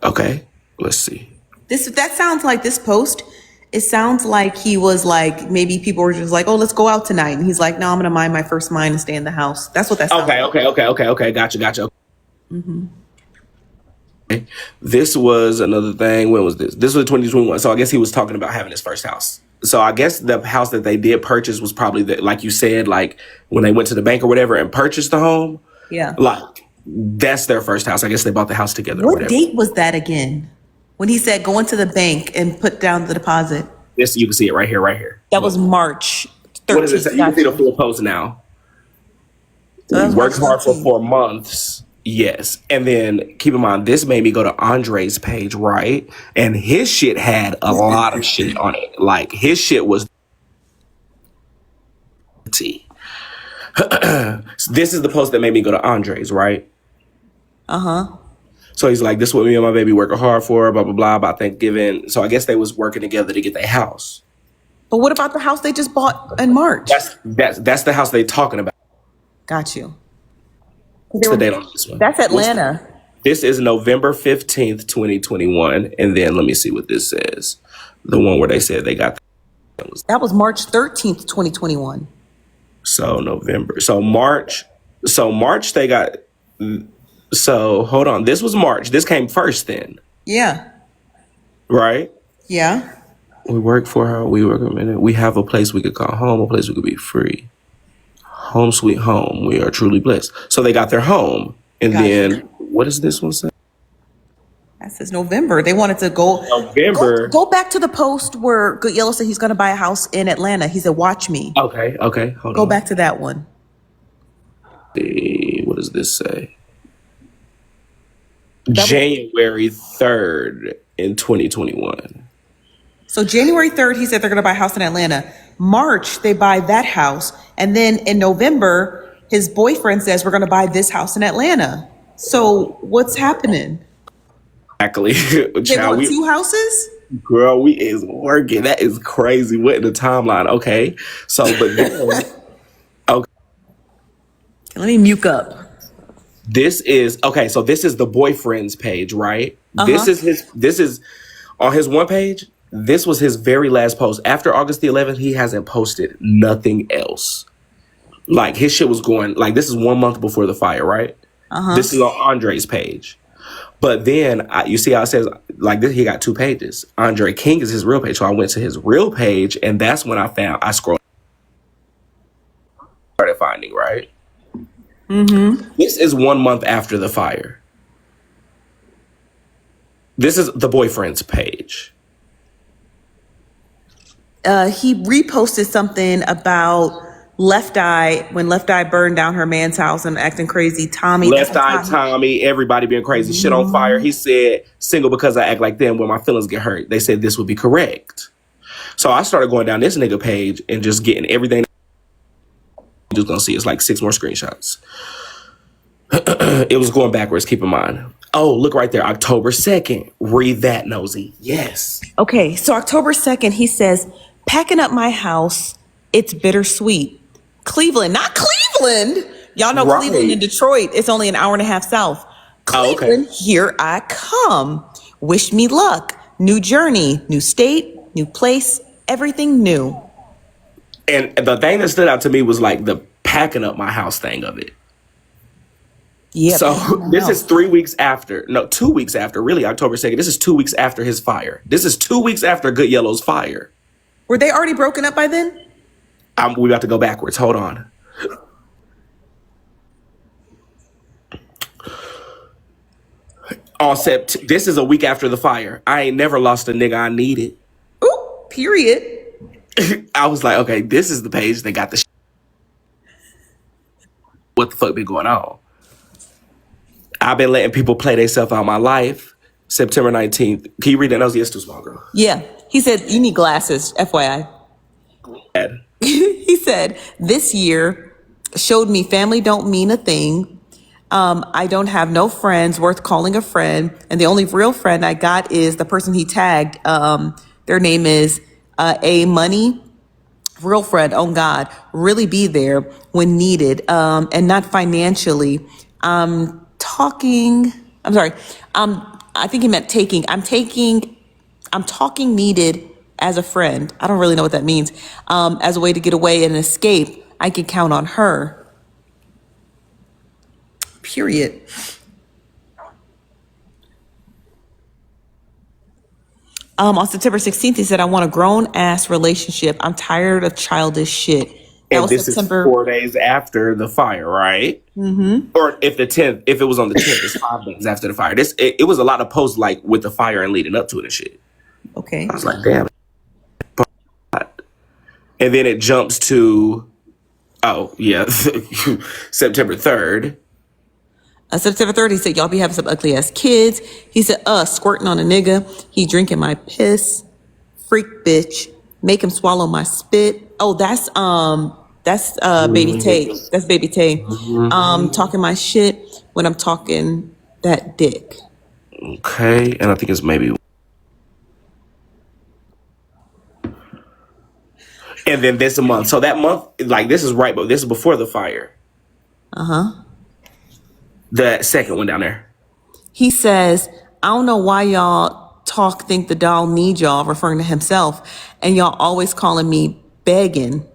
Okay, let's see. That sounds like this post. It sounds like he was like, maybe people were just like, oh, let's go out tonight. And he's like, no, I'm gonna mind my first mind and stay in the house. That's what that sounds like. Okay. Gotcha. Okay. This was another thing. When was this? This was 2021. So I guess he was talking about having his first house. So I guess the house that they did purchase was probably like you said, like when they went to the bank or whatever and purchased the home. Yeah. Like that's their first house. I guess they bought the house together. Or What whatever. date was that again? When he said go into the bank and put down the deposit. This you can see it right here. That was March 13th. What does it say? You can see the full post now. So that was Worked March hard for 13th. 4 months. Yes. And then keep in mind, this made me go to Andre's page, right? And his shit had a lot of shit on it. Like his shit was T. This is the post that made me go to Andre's, right? Uh-huh. So he's like, this is what me and my baby working hard for, blah, blah, blah, about Thanksgiving. So I guess they was working together to get their house. But what about the house they just bought in March? That's the house they talking about. Got you. What's the date on this one? That's Atlanta. This is November 15th, 2021. And then let me see what this says. The one where they said they got That was March 13th, 2021. so November. So March they got so hold on. This was March. This came first then. Yeah. Right? Yeah. We work for her. We work a minute. We have a place we could call home, a place we could be free. Home sweet home. We are truly blessed. So they got their home. And Got then you. what does this one say? That says November. They wanted to go. November. Go back to the post where Good Yellow said he's going to buy a house in Atlanta. He said, watch me. Okay. Hold Go on. back to that one. See, what does this say? January 3rd in 2021. So January 3rd, he said they're going to buy a house in Atlanta. March, they buy that house. And then in November, his boyfriend says, we're going to buy this house in Atlanta. So what's happening? Exactly. They Child, want two houses? girl, we is working. That is crazy. What in the timeline? Okay. So, but then, okay. Let me mute up. This is okay. So this is the boyfriend's page, right? This is on his one page. This was his very last post. After August the 11th, he hasn't posted nothing else. Like his shit was going like this is 1 month before the fire, right? This is on Andre's page. But then you see how it says like this, he got 2 pages. Andre King is his real page. So I went to his real page and that's when I scrolled started finding, right? This is 1 month after the fire. This is the boyfriend's page. He reposted something about Left Eye, when Left Eye burned down her man's house and acting crazy. Tommy, Left Eye Tommy, everybody being crazy. Shit on fire. He said, single because I act like them when my feelings get hurt. They said this would be correct. So I started going down this nigga page and just getting everything. You're just gonna see it's like 6 more screenshots. It was going backwards, keep in mind. Oh, look right there, October 2nd. Read that, Nosy. Yes. Okay, so October 2nd, he says, packing up my house, it's bittersweet. Cleveland, not Cleveland. Y'all know Right. Cleveland and Detroit. It's only an hour and a half south. Cleveland, here I come. Wish me luck. New journey, new state, new place, everything new. And the thing that stood out to me was like the packing up my house thing of it. Yeah. So this is 3 weeks after, no, 2 weeks after, really, October 2nd. This is 2 weeks after his fire. This is 2 weeks after Good Yellow's fire. Were they already broken up by then? We about to go backwards. Hold on. This is a week after the fire. I ain't never lost a nigga I needed. Ooh, period. I was like, okay, this is the page that got the what the fuck been going on? I've been letting people play themselves out my life. September 19th. Can you read that? Nosy, it's too small, girl. Yeah. He said, you need glasses, FYI. Bad. He said, this year showed me family don't mean a thing. I don't have no friends worth calling a friend. And the only real friend I got is the person he tagged. Their name is A Money. Real friend, oh God, really be there when needed, and not financially. I think he meant taking. I'm talking needed as a friend. I don't really know what that means. As a way to get away and escape, I can count on her. Period. On September 16th, he said, I want a grown-ass relationship. I'm tired of childish shit. That was this September. is 4 days after the fire, right? Mm-hmm. Or if it was on the 10th, it's 5 days after the fire. It was a lot of posts like with the fire and leading up to it and shit. Okay. I was like, damn. And then it jumps to, September 3rd. September 3rd, he said, y'all be having some ugly ass kids. He said, squirting on a nigga. He drinking my piss. Freak bitch. Make him swallow my spit. Oh, that's Baby Tay. That's Baby Tay. Talking my shit when I'm talking that dick. Okay. And I think it's maybe. And then this month. So that month, like this is right, but this is before the fire. Uh-huh. The second one down there. He says, I don't know why y'all think the doll need y'all, referring to himself, and y'all always calling me begging,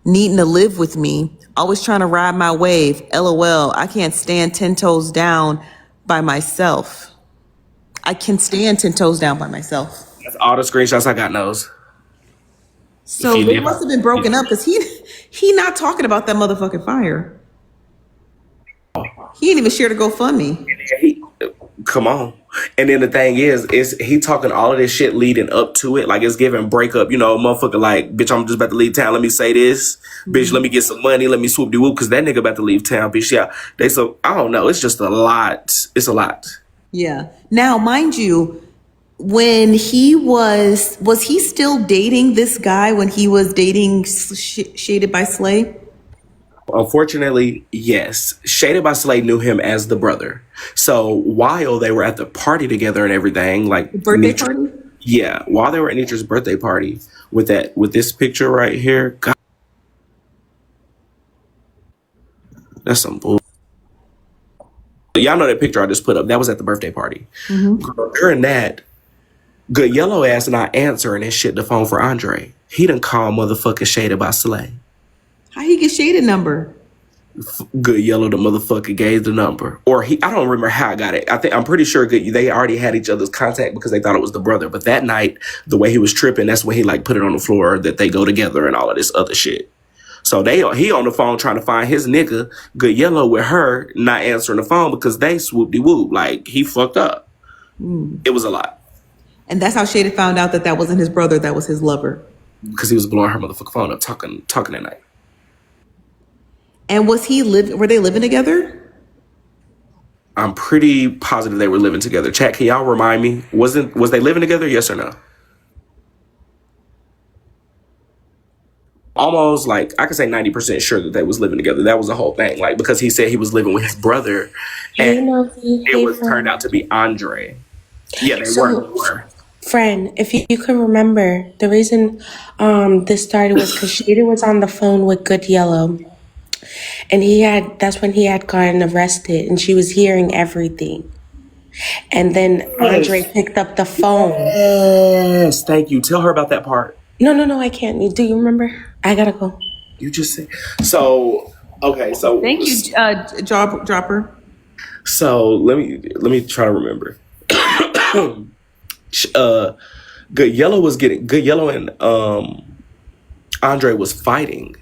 needing to live with me, always trying to ride my wave. LOL, I can't stand 10 toes down by myself. I can stand 10 toes down by myself. That's all the screenshots I got, Nose. So they must have been broken up because he not talking about that motherfucking fire. He didn't even share the GoFundMe. Come on. And then the thing is he talking all of this shit leading up to it. Like it's giving breakup, motherfucker like, bitch, I'm just about to leave town. Let me say this. Mm-hmm. Bitch, let me get some money. Let me swoop de whoop. Cause that nigga about to leave town, bitch. Yeah. I don't know. It's just a lot. It's a lot. Yeah. Now, mind you, when he was he still dating this guy when he was dating Shaded by Slay? Unfortunately, yes. Shaded by Slay knew him as the brother. So while they were at the party together and everything, like the birthday party? Yeah, while they were at Nietzsche's birthday party with this picture right here, God, that's some bull. Y'all know that picture I just put up. That was at the birthday party. Mm-hmm. During that, Good Yellow ass not answering and shit the phone for Andre. He done call motherfucking Shaded by Slay. How he get Shaded number? Good Yellow, the motherfucker gave the number, or I don't remember how I got it. I'm pretty sure they already had each other's contact because they thought it was the brother. But that night, the way he was tripping, that's when he like put it on the floor that they go together and all of this other shit. So he on the phone trying to find his nigga Good Yellow with her not answering the phone because they swoop de whoop, like he fucked up. It was a lot. And that's how Shaded found out that wasn't his brother, that was his lover. Because he was blowing her motherfucking phone up, talking that night. And were they living together? I'm pretty positive they were living together. Chat, can y'all remind me? Was they living together? Yes or no? Almost like I could say 90% sure that they was living together. That was the whole thing. Like because he said he was living with his brother, Hey, and Nosy. it Hey, was turned friend. out to be Andre. Yeah, they So, were. friend, if you can remember, the reason this started was because Shader was on the phone with Good Yellow, and that's when he had gotten arrested, and she was hearing everything. And then Andre picked up the phone. Yes, thank you. Tell her about that part. No, I can't. Do you remember? I gotta go. You just said so. Okay, so Thank you, Dropper. so let me try to remember. Good Yellow and Andre was fighting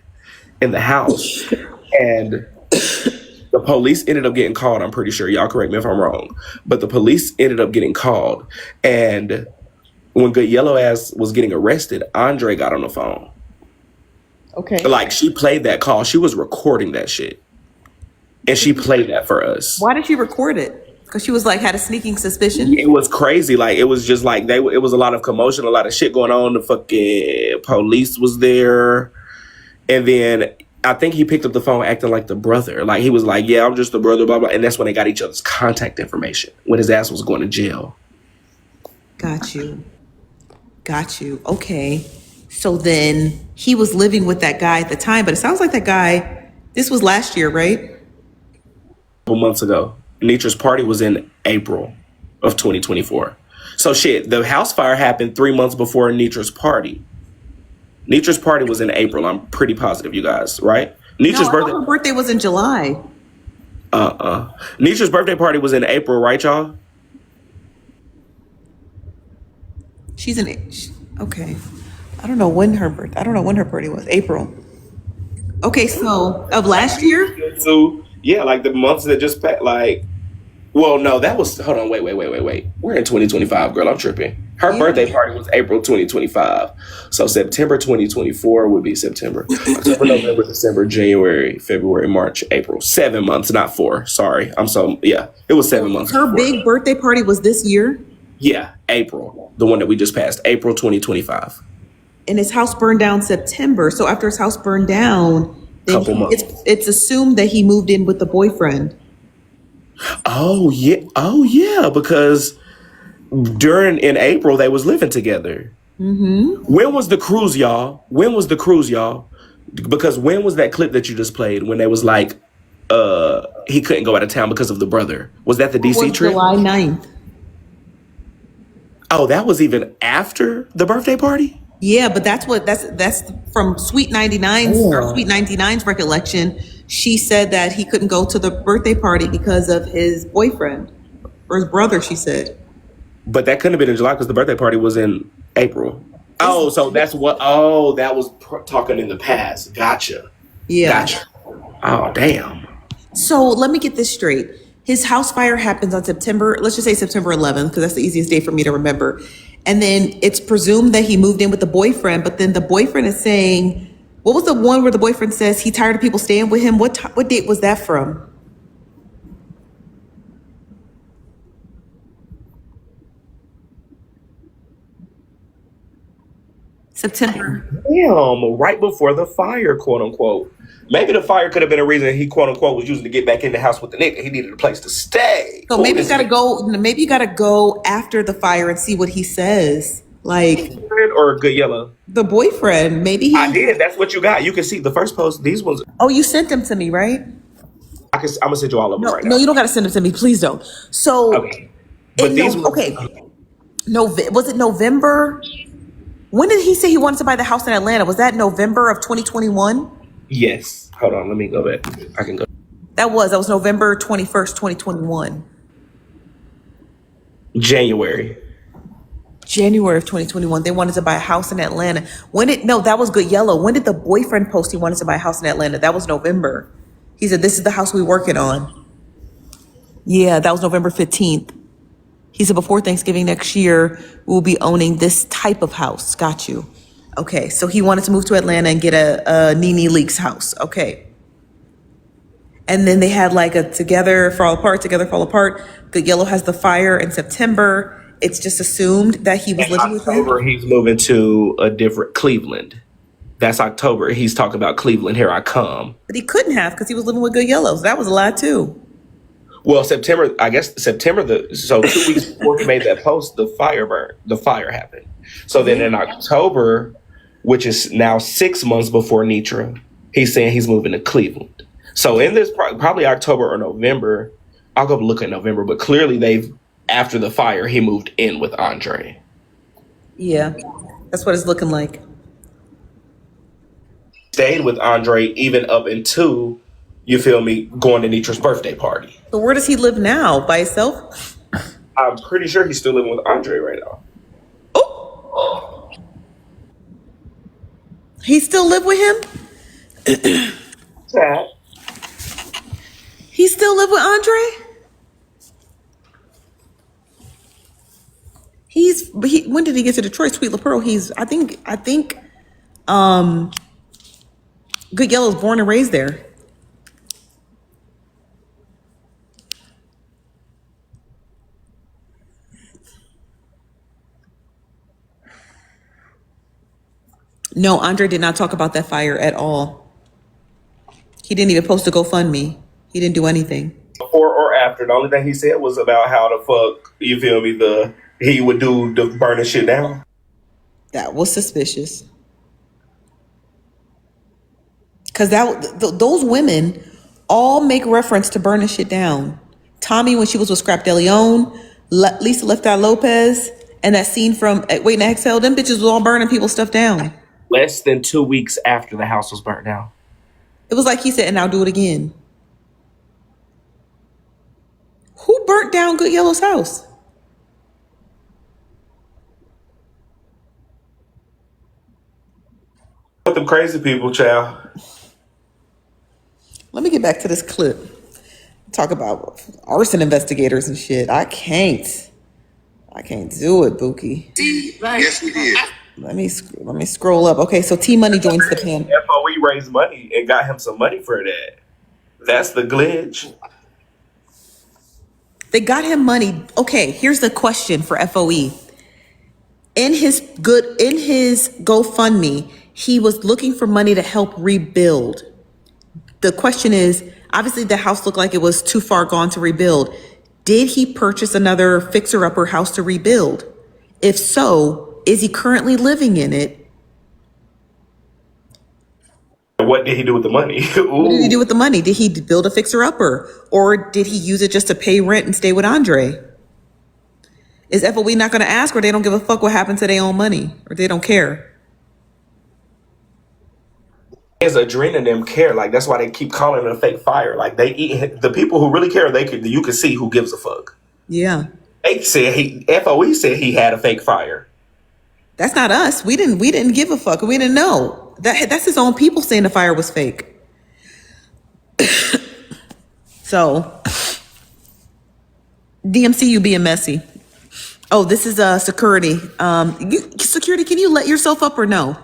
in the house, and the police ended up getting called. I'm pretty sure. Y'all correct me if I'm wrong, but the police ended up getting called, and when Good Yellow ass was getting arrested, Andre got on the phone. Okay. Like she played that call. She was recording that shit, and she played that for us. Why did she record it? Because she was like had a sneaking suspicion. It was crazy. Like it was just like it was a lot of commotion, a lot of shit going on. The fucking police was there, and then I think he picked up the phone acting like the brother. Like he was like, "Yeah, I'm just the brother," blah blah. And that's when they got each other's contact information when his ass was going to jail. Got you. Okay. So then he was living with that guy at the time, but it sounds like that guy. This was last year, right? A couple months ago, Nitra's party was in April of 2024. So shit, the house fire happened 3 months before Nitra's party. Nitra's party was in April. I'm pretty positive, you guys, right? Nitra's birthday. Her birthday was in July. Nitra's birthday party was in April, right, y'all? She's okay. I don't know when her birthday was. April. Okay, so of last year? So yeah, like the months that just passed, like, well, no, that was, hold on, wait. We're in 2025, girl. I'm tripping. Her birthday party was April 2025. So September 2024 would be September, October, November, December, January, February, March, April. 7 months, not 4. Sorry. It was 7 months. Her before. big birthday party was this year? Yeah, April. The one that we just passed, April 2025. And his house burned down September. So after his house burned down, then Couple months. it's assumed that he moved in with the boyfriend. Oh yeah, because in April they was living together. Mm-hmm. When was the cruise, y'all? Because when was that clip that you just played when they was like, he couldn't go out of town because of the brother? Was that the DC trip? July 9th. Oh, that was even after the birthday party? Yeah, but that's from Sweet 99's recollection. She said that he couldn't go to the birthday party because of his boyfriend or his brother, she said. But that couldn't have been in July because the birthday party was in April. Oh, so that's what, that was talking in the past. Gotcha. Yeah. Gotcha. Oh, damn. So let me get this straight. His house fire happens on let's just say September 11th, because that's the easiest day for me to remember. And then it's presumed that he moved in with the boyfriend, but then the boyfriend is saying, what was the one where the boyfriend says he tired of people staying with him? What date was that from? September. Damn, right before the fire, quote unquote. Maybe the fire could have been a reason he, quote unquote, was using to get back in the house with the nigga. He needed a place to stay. So maybe you gotta go after the fire and see what he says. Like, or Good Yellow. The boyfriend, maybe I did. That's what you got. You can see the first post. These ones. Oh, you sent them to me, right? I'm gonna send you all of them right now. No, you don't gotta send them to me. Please don't. So, okay. But these ones, okay. Was it November? When did he say he wanted to buy the house in Atlanta? Was that November of 2021? Yes. Hold on. Let me go back. I can go. That was November 21st, 2021. January of 2021. They wanted to buy a house in Atlanta. That was Good Yellow. When did the boyfriend post he wanted to buy a house in Atlanta? That was November. He said, this is the house we're working on. Yeah, that was November 15th. He said, before Thanksgiving next year, we'll be owning this type of house. Got you. Okay, so he wanted to move to Atlanta and get a Nene Leakes house. Okay. And then they had like a together, fall apart, together, fall apart. Good Yellow has the fire in September. It's just assumed that he was In living with him. October, he's moving to a different Cleveland. That's October. He's talking about Cleveland. Here I come. But he couldn't have because he was living with Good Yellow. So that was a lie too. Well, September. I guess September. So 2 weeks before he made that post, the fire happened. So then in October, which is now 6 months before Nitra, he's saying he's moving to Cleveland. So in this probably October or November, I'll go look at November, but clearly after the fire, he moved in with Andre. Yeah, that's what it's looking like. Stayed with Andre even up into, you feel me, going to Nitra's birthday party. So where does he live now? By himself? I'm pretty sure he's still living with Andre right now. Oh, he still live with him? Sad. He still live with Andre? When did he get to Detroit? Sweet LaPearl. I think Good Yellow's born and raised there. No, Andre did not talk about that fire at all. He didn't even post a GoFundMe. He didn't do anything. Before or after, the only thing he said was about how the fuck, you feel me, he would do the burning shit down. That was suspicious. Because those women all make reference to burning shit down. Tommy, when she was with Scrap De Leon, Lisa Left Eye Lopez, and that scene from Waiting to Exhale, them bitches was all burning people's stuff down. Less than 2 weeks after the house was burnt down. It was like he said, and I'll do it again. Who burnt down Good Yellow's house? With them crazy people, child. Let me get back to this clip. Talk about arson investigators and shit. I can't do it, Buki. Yes, we did. Let me scroll up. Okay, so T Money joins the panel. FOE raised money and got him some money for that. That's the glitch. They got him money. Okay, here's the question for FOE. In his GoFundMe, he was looking for money to help rebuild. The question is, obviously the house looked like it was too far gone to rebuild. Did he purchase another fixer-upper house to rebuild? If so, is he currently living in it? What did he do with the money? What did he do with the money? Did he build a fixer-upper? Or did he use it just to pay rent and stay with Andre? Is FOE not going to ask, or they don't give a fuck what happened to their own money? Or they don't care? As Adrena and them care, like that's why they keep calling it a fake fire. Like they eat the people who really care. You can see who gives a fuck. Yeah. They said FOE said he had a fake fire. That's not us. We didn't give a fuck. We didn't know. That's his own people saying the fire was fake. So DMC, you being messy. Oh, this is security. Security, can you let yourself up or no?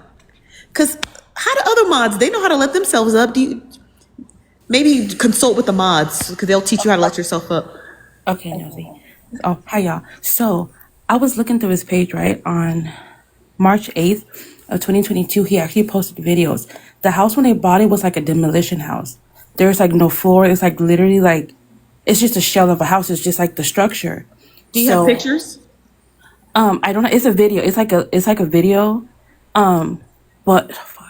Because how do other mods, they know how to let themselves up? Do you maybe consult with the mods because they'll teach you how to let yourself up? Okay, Nosy. Oh, hi, y'all. So I was looking through his page, right, on March 8th of 2022. He actually posted videos. The house, when they bought it, was like a demolition house. There's like no floor. It's like literally like, it's just a shell of a house. It's just like the structure. Do you have pictures? I don't know. It's a video. It's like a video. But fuck.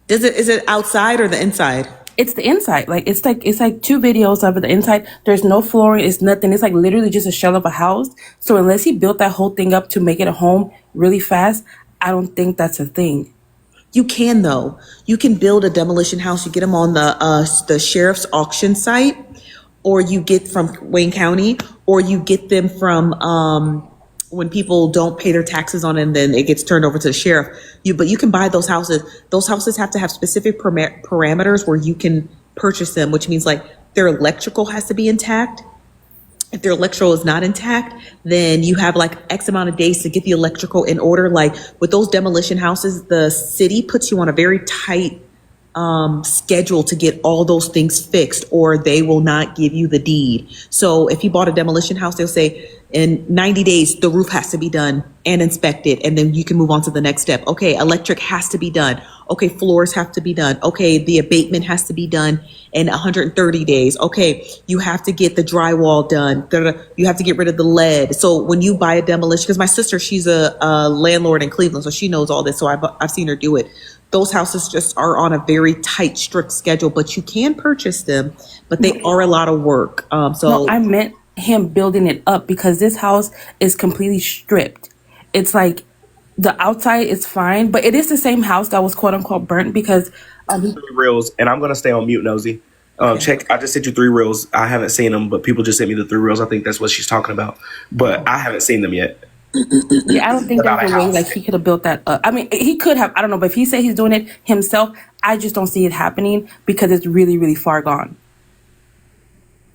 Is it outside or the inside? It's the inside. Like it's like 2 videos of it. The inside, there's no flooring. It's nothing. It's like literally just a shell of a house. So unless he built that whole thing up to make it a home really fast, I don't think that's a thing. You can though. You can build a demolition house. You get them on the sheriff's auction site, or you get from Wayne County, or you get them from when people don't pay their taxes on it, and then it gets turned over to the sheriff. But you can buy those houses. Those houses have to have specific parameters where you can purchase them, which means like their electrical has to be intact. If their electrical is not intact, then you have like X amount of days to get the electrical in order. Like with those demolition houses, the city puts you on a very tight schedule to get all those things fixed, or they will not give you the deed. So if you bought a demolition house, they'll say in 90 days, the roof has to be done and inspected, and then you can move on to the next step. Okay, electric has to be done. Okay, floors have to be done. Okay, the abatement has to be done in 130 days. Okay, you have to get the drywall done. You have to get rid of the lead. So when you buy a demolition, because my sister, she's a landlord in Cleveland, so she knows all this. So I've seen her do it. Those houses just are on a very tight, strict schedule, but you can purchase them, but they are a lot of work. No, I meant him building it up, because this house is completely stripped. It's like the outside is fine, but it is the same house that was quote unquote burnt because 3 reels, and I'm gonna stay on mute, Nosy. Check. I just sent you 3 reels. I haven't seen them, but people just sent me the 3 reels. I think that's what she's talking about, but I haven't seen them yet. Yeah, I don't think About there's a a way house. like he could have built that up. I mean, he could have. I don't know, but if he said he's doing it himself, I just don't see it happening because it's really, really far gone.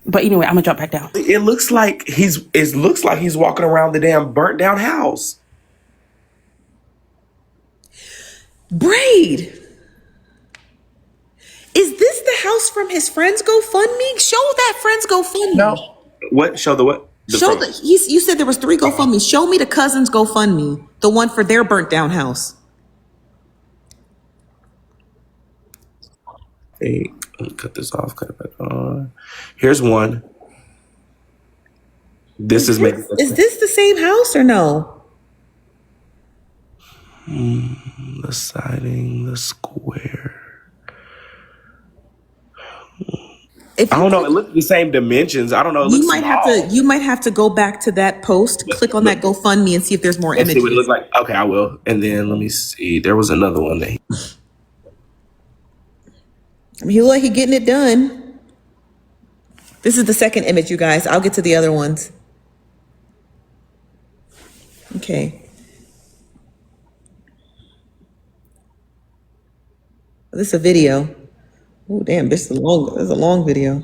But anyway, I'm gonna drop back down. It looks like he's walking around the damn burnt down house. Braid. Is this the house from his friend's GoFundMe? Show that friend's GoFundMe. No. What? Show the what? Show the. You said there was 3 GoFundMe. Show me the cousin's GoFundMe, the one for their burnt down house. Hey, let me cut this off. Cut it back on. Here's one. This is maybe. Is this the same house or no? The siding, the square. If I don't know. It looks the same dimensions. I don't know. It looks You might have to go back to that post, click on that GoFundMe, and see if there's more Let's see images. what it looks like. Okay, I will. And then let me see. There was another one that I mean, he look like he getting it done. This is the second image, you guys. I'll get to the other ones. Okay. This is a video. Oh, damn, this is a long video.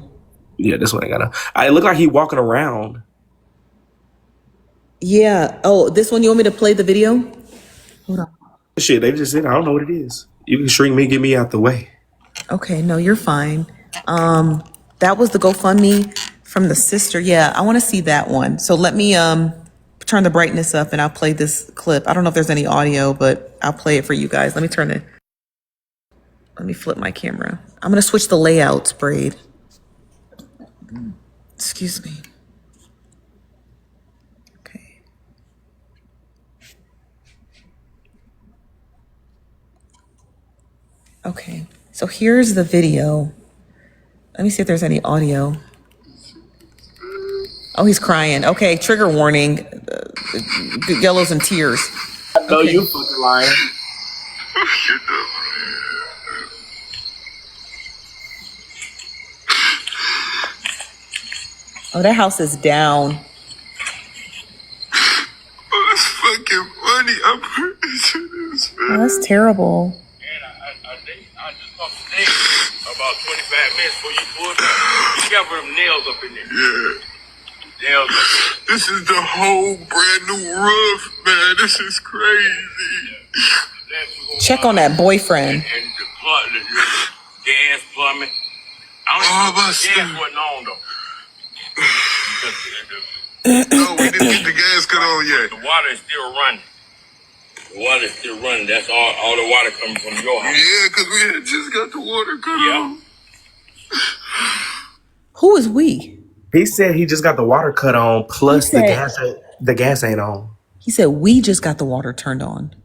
Yeah, this one I gotta. It looked like he walking around. Yeah. Oh, this one, you want me to play the video? Hold on. Shit, they just said I don't know what it is. You can shrink me, get me out the way. Okay, no, you're fine. That was the GoFundMe from the sister. Yeah, I want to see that one. So let me turn the brightness up and I'll play this clip. I don't know if there's any audio, but I'll play it for you guys. Let me flip my camera. I'm gonna switch the layouts, Braid. Excuse me. Okay. Okay, so here's the video. Let me see if there's any audio. Oh, he's crying. Okay, trigger warning. Yellow's in tears. I know you fucking lying. Oh, that house is down. Oh, it's fucking funny. I put this in this, Oh, man. that's terrible. And I just talked to Dave about 25 minutes before you pulled up. Be careful of them nails up in there. Yeah. Nails up there. This is the whole brand new roof, man. This is crazy. Check on that boyfriend. And the gas plumbing. I don't Oh, know my if the son. gas wasn't on though. No, we didn't get the gas cut on yet. The water is still running. The water is still running. That's all the water coming from your house. Yeah, because we had just got the water cut Yeah. on. Who is we? He said he just got the water cut on, plus He said- the gas ain't on. He said we just got the water turned on.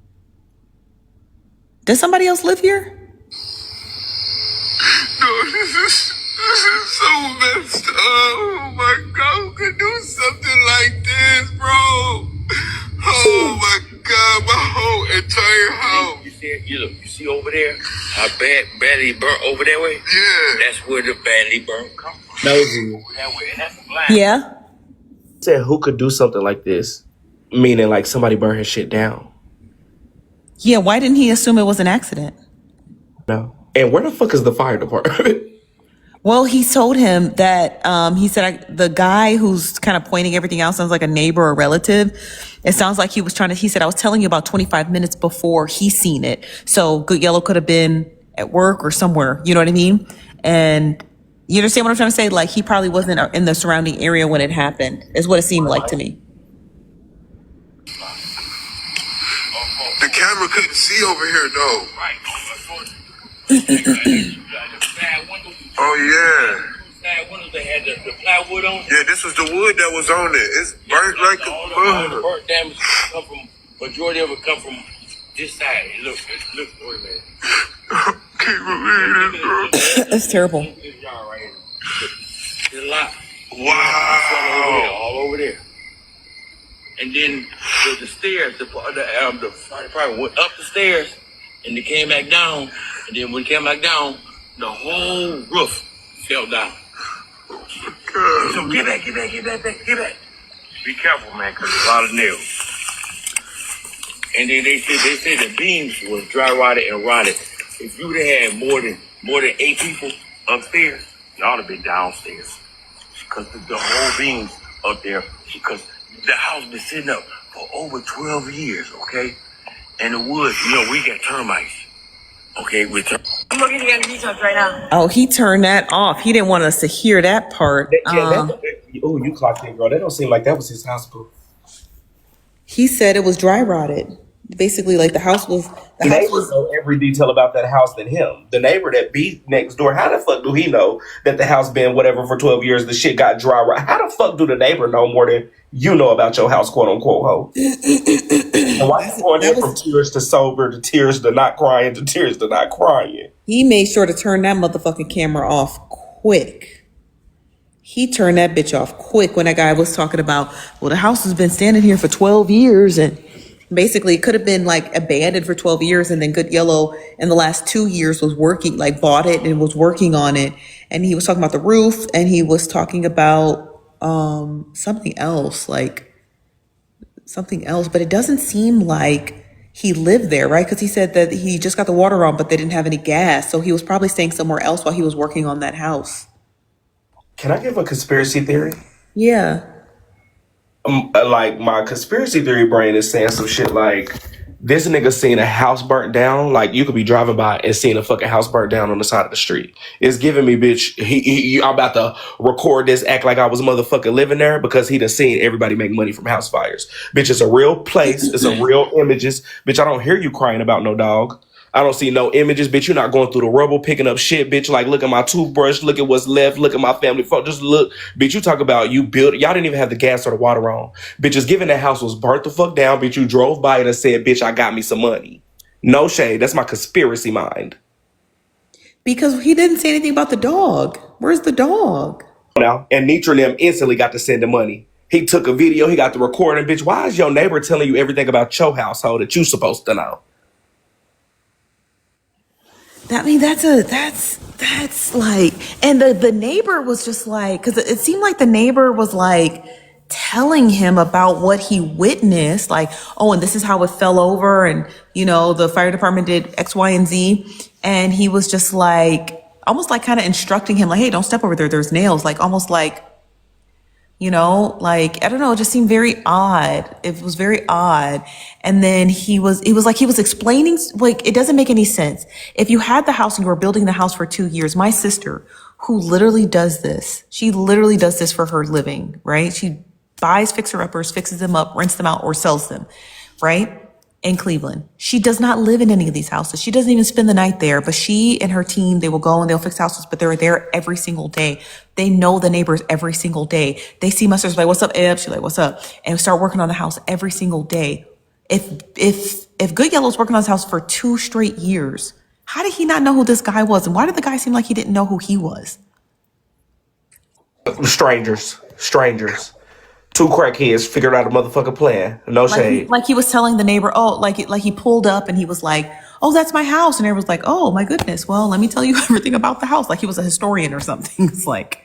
Does somebody else live here? No, this is so messed up. Oh my God, who could do something like this, bro? Oh my God, my whole entire house. You see over there? How badly burnt over that way? Yeah. That's where the badly burnt come from. Nosy. That way, and that's the blind. Yeah. Said who could do something like this? Meaning like somebody burn his shit down. Yeah, why didn't he assume it was an accident? No. And where the fuck is the fire department? Well, he told him that he said the guy who's kind of pointing everything out sounds like a neighbor or relative. It sounds like he said, I was telling you about 25 minutes before he seen it. So Good Yellow could have been at work or somewhere. You know what I mean? And you understand what I'm trying to say? Like he probably wasn't in the surrounding area when it happened. Is what it seemed like to me. The camera couldn't see over here though. Right. Oh yeah. Side windows, they had the plywood on. Yeah, this was the wood that was on it. It's burnt like a all bug. the burnt damage come from, majority of it come from this side. Look, wait a minute. Can't believe this, bro. That's terrible. This yard right here. There's a lot. Wow. All over there. And then the stairs, the fire department went up the stairs and they came back down. And then when it came back down, the whole roof fell down. So get back. Be careful, man, because there's a lot of nails. And then they said the beams was dry rotted and rotted. If you would have had more than 8 people upstairs, you ought to be downstairs. Because the whole beams up there, because the house been sitting up for over 12 years, okay? And the woods, we got termites. Okay, I'm looking at the details right now. Oh, he turned that off. He didn't want us to hear that part. Oh, you clocked in, girl. That don't seem like that was his house, boo. He said it was dry rotted. Basically, like the house was. The neighbors know every detail about that house than him. The neighbor that be next door, how the fuck do he know that the house been whatever for 12 years? The shit got dry rotted. How the fuck do the neighbor know more than you know about your house, quote unquote, ho? And why you going there from tears to sober to tears to not crying to tears to not crying? He made sure to turn that motherfucking camera off quick. He turned that bitch off quick when that guy was talking about, well, the house has been standing here for 12 years and basically it could have been like abandoned for 12 years and then Good Yellow in the last 2 years was working, like bought it and was working on it. And he was talking about the roof and he was talking about something else, but it doesn't seem like he lived there, right? Because he said that he just got the water on, but they didn't have any gas. So he was probably staying somewhere else while he was working on that house. Can I give a conspiracy theory? Yeah. Like my conspiracy theory brain is saying some shit like this nigga seen a house burnt down. Like you could be driving by and seeing a fucking house burnt down on the side of the street. It's giving me, bitch, I'm about to record this, act like I was motherfucking living there because he done seen everybody make money from house fires. Bitch, it's a real place. It's a real images. Bitch, I don't hear you crying about no dog. I don't see no images, bitch. You're not going through the rubble, picking up shit, bitch. Like, look at my toothbrush. Look at what's left. Look at my family photo. Just look. Bitch, you talk about you built. Y'all didn't even have the gas or the water on. Bitches, given that house was burnt the fuck down, bitch, you drove by it and said, bitch, I got me some money. No shade. That's my conspiracy mind. Because he didn't say anything about the dog. Where's the dog? Now, and Nitra and them instantly got to send the money. He took a video. He got the recording. Bitch, why is your neighbor telling you everything about your household that you supposed to know? I mean, that's like, and the neighbor was just like, because it seemed like the neighbor was like telling him about what he witnessed, like, oh, and this is how it fell over, and the fire department did X, Y, and Z, and he was just like, almost like kind of instructing him, like, hey, don't step over there. There's nails, like almost like, like, I don't know, it just seemed very odd. It was very odd. And then he was explaining, like, it doesn't make any sense. If you had the house and you were building the house for 2 years, my sister, who literally does this, she literally does this for her living, right? She buys fixer-uppers, fixes them up, rents them out, or sells them, right? In Cleveland. She does not live in any of these houses. She doesn't even spend the night there, but she and her team, they will go and they'll fix houses, but they're there every single day. They know the neighbors every single day. They see my sister's like, what's up, Eb? She's like, what's up? And start working on the house every single day. If Good Yellow's working on his house for 2 straight years, how did he not know who this guy was? And why did the guy seem like he didn't know who he was? Strangers. 2 crackheads figured out a motherfucking plan. No shade. Like he was telling the neighbor, oh, like he pulled up and he was like, oh, that's my house. And everyone was like, oh my goodness. Well, let me tell you everything about the house. Like he was a historian or something. It's like,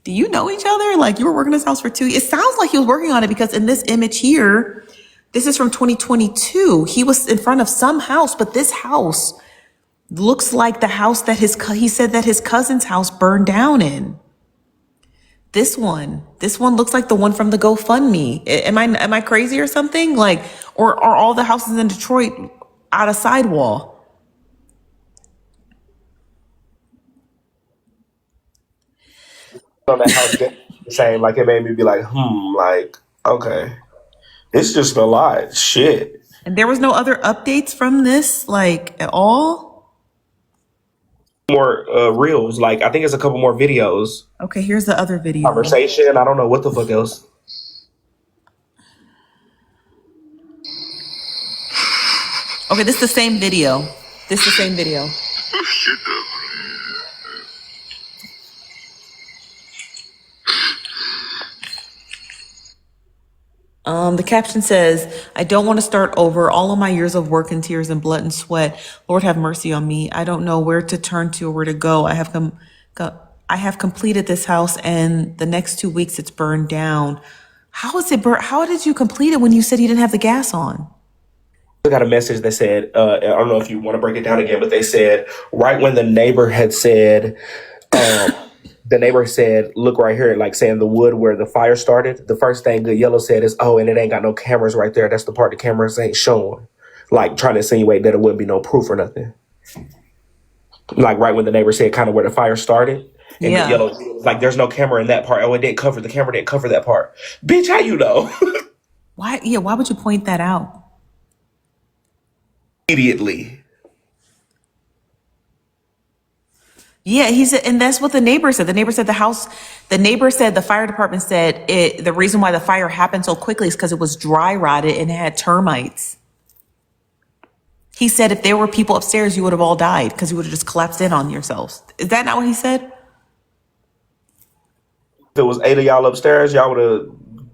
do you know each other? Like you were working this house for 2 years. It sounds like he was working on it because in this image here, this is from 2022. He was in front of some house, but this house looks like the house that he said that his cousin's house burned down in. This one looks like the one from the GoFundMe. Am I crazy or something? Like, or are all the houses in Detroit out of sidewall? On that house the same. Like it made me be like, like, okay. It's just a lot. Shit. And there was no other updates from this, like at all? More reels. Like I think it's a couple more videos. Okay, here's the other video. Conversation. I don't know what the fuck else. Okay, this is the same video. This is the same video. The caption says, I don't want to start over. All of my years of work and tears and blood and sweat. Lord have mercy on me. I don't know where to turn to or where to go. I have completed this house, and the next 2 weeks it's burned down. How is it burnt? How did you complete it when you said you didn't have the gas on? I got a message that said, I don't know if you want to break it down again, but they said right when the neighbor had said, the neighbor said, look right here, like saying the wood where the fire started. The first thing Good Yellow said is, oh, and it ain't got no cameras right there. That's the part the cameras ain't showing. Like trying to insinuate that it wouldn't be no proof or nothing. Like right when the neighbor said kind of where the fire started. And Yeah. Good Yellow was like, there's no camera in that part. Oh, the camera didn't cover that part. Bitch, how you know? Why? Yeah, why would you point that out? Immediately. Yeah, he said, and that's what the neighbor said. The neighbor said the fire department said the reason why the fire happened so quickly is because it was dry rotted and it had termites. He said if there were people upstairs, you would have all died because you would have just collapsed in on yourselves. Is that not what he said? If it was 8 of y'all upstairs, y'all would have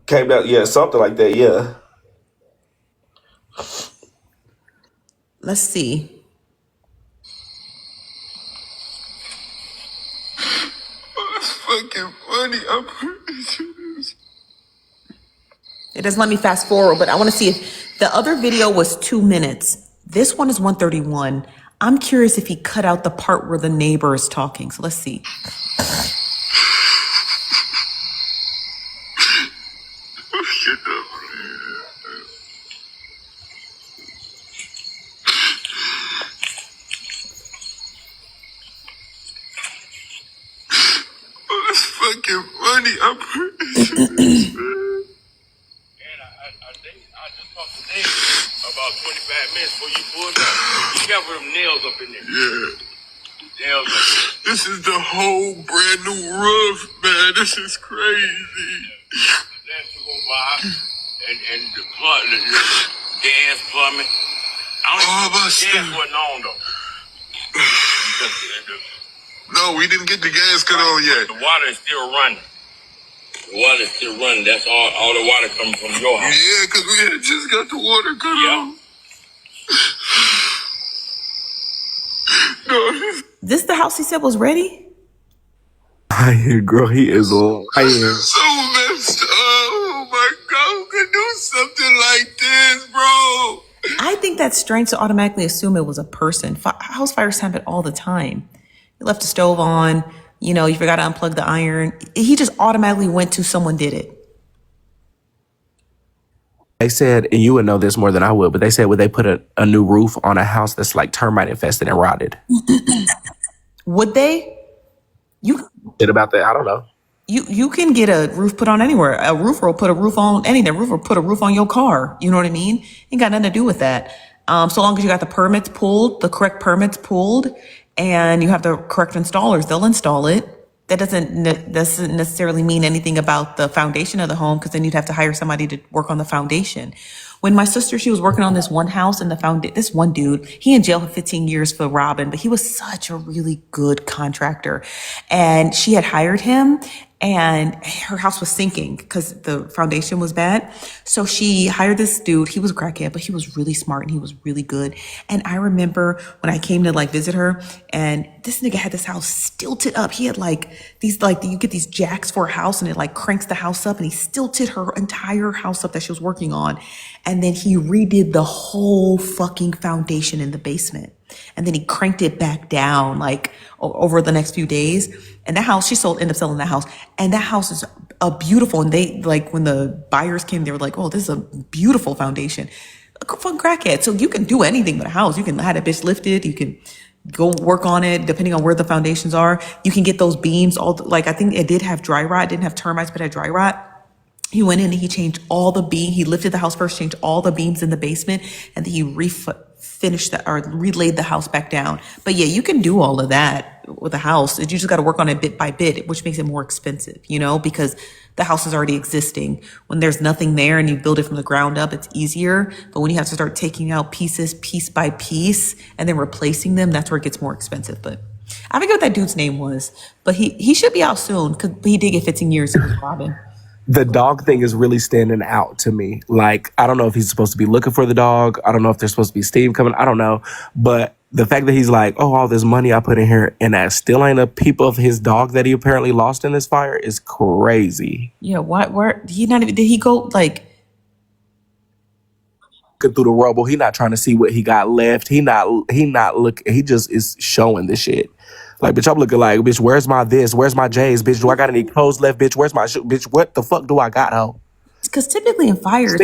came down. Yeah, something like that. Yeah. Let's see. It's fucking funny. It doesn't let me fast forward, but I want to see if the other video was 2 minutes. This one is 131. I'm curious if he cut out the part where the neighbor is talking. So let's see. It's fucking funny. And I just talked to Dave about 25 minutes before you pulled up. Be careful them nails up in there. Yeah. Nails up there. This is the whole brand new roof, man. This is crazy. That's who gonna buy. And the plug, the gas plumbing. I don't All even my gas stuff. wasn't on though. No, we didn't get the gas cut on yet. The water is still running. The water is still running. That's all the water coming from your house. Yeah, because we had just got the water cut on. No, This the house he said was ready? I hear, girl, he is lying. so messed up. Oh my God, who could do something like this, bro? I think that's strange to automatically assume it was a person. House fires happen all the time. You left the stove on, you forgot to unplug the iron. He just automatically went to someone did it. They said, and you would know this more than I would, but they said would they put a new roof on a house that's like termite infested and rotted? Would they? Shit about that, I don't know. You can get a roof put on anywhere. A roofer will put a roof on anything. A roofer will put a roof on your car. You know what I mean? Ain't got nothing to do with that. So long as you got the permits pulled, the correct permits pulled, and you have the correct installers, they'll install it. That doesn't necessarily mean anything about the foundation of the home, because then you'd have to hire somebody to work on the foundation. When my sister, she was working on this one house, and this one dude, he in jail for 15 years for robbing, but he was such a really good contractor. And she had hired him, and her house was sinking because the foundation was bad. So she hired this dude. He was a crackhead, but he was really smart and he was really good. And I remember when I came to visit her, and this nigga had this house stilted up. He had you get these jacks for a house, and it cranks the house up, and he stilted her entire house up that she was working on. And then he redid the whole fucking foundation in the basement. And then he cranked it back down over the next few days. And that house, ended up selling that house. And that house is a beautiful, and they, when the buyers came, they were like, oh, this is a beautiful foundation. A fun crackhead. So you can do anything with a house. You can have that bitch lifted. You can go work on it. Depending on where the foundations are, you can get those beams. Like I think it did have dry rot, didn't have termites, but had dry rot. He went in and he changed all the beams. He lifted the house first, changed all the beams in the basement, and then he finished that or relayed the house back down. But yeah, you can do all of that with a house. You just got to work on it bit by bit, which makes it more expensive, because the house is already existing. When there's nothing there and you build it from the ground up, it's easier. But when you have to start taking out pieces piece by piece and then replacing them, that's where it gets more expensive. But I forget what that dude's name was, but he should be out soon because he did get 15 years. He was robbing. The dog thing is really standing out to me. Like, I don't know if he's supposed to be looking for the dog. I don't know if there's supposed to be Steve coming. I don't know. But the fact that he's like, oh, all this money I put in here and that still ain't a peep of his dog that he apparently lost in this fire is crazy. Yeah, where did he go like Through the rubble, he not trying to see what he got left. He not looking. He just is showing the shit. Like, bitch, I'm looking like, bitch, where's my this? Where's my J's? Bitch, do I got any clothes left? Bitch, where's my shoe? Bitch, what the fuck do I got, ho? because typically in fires,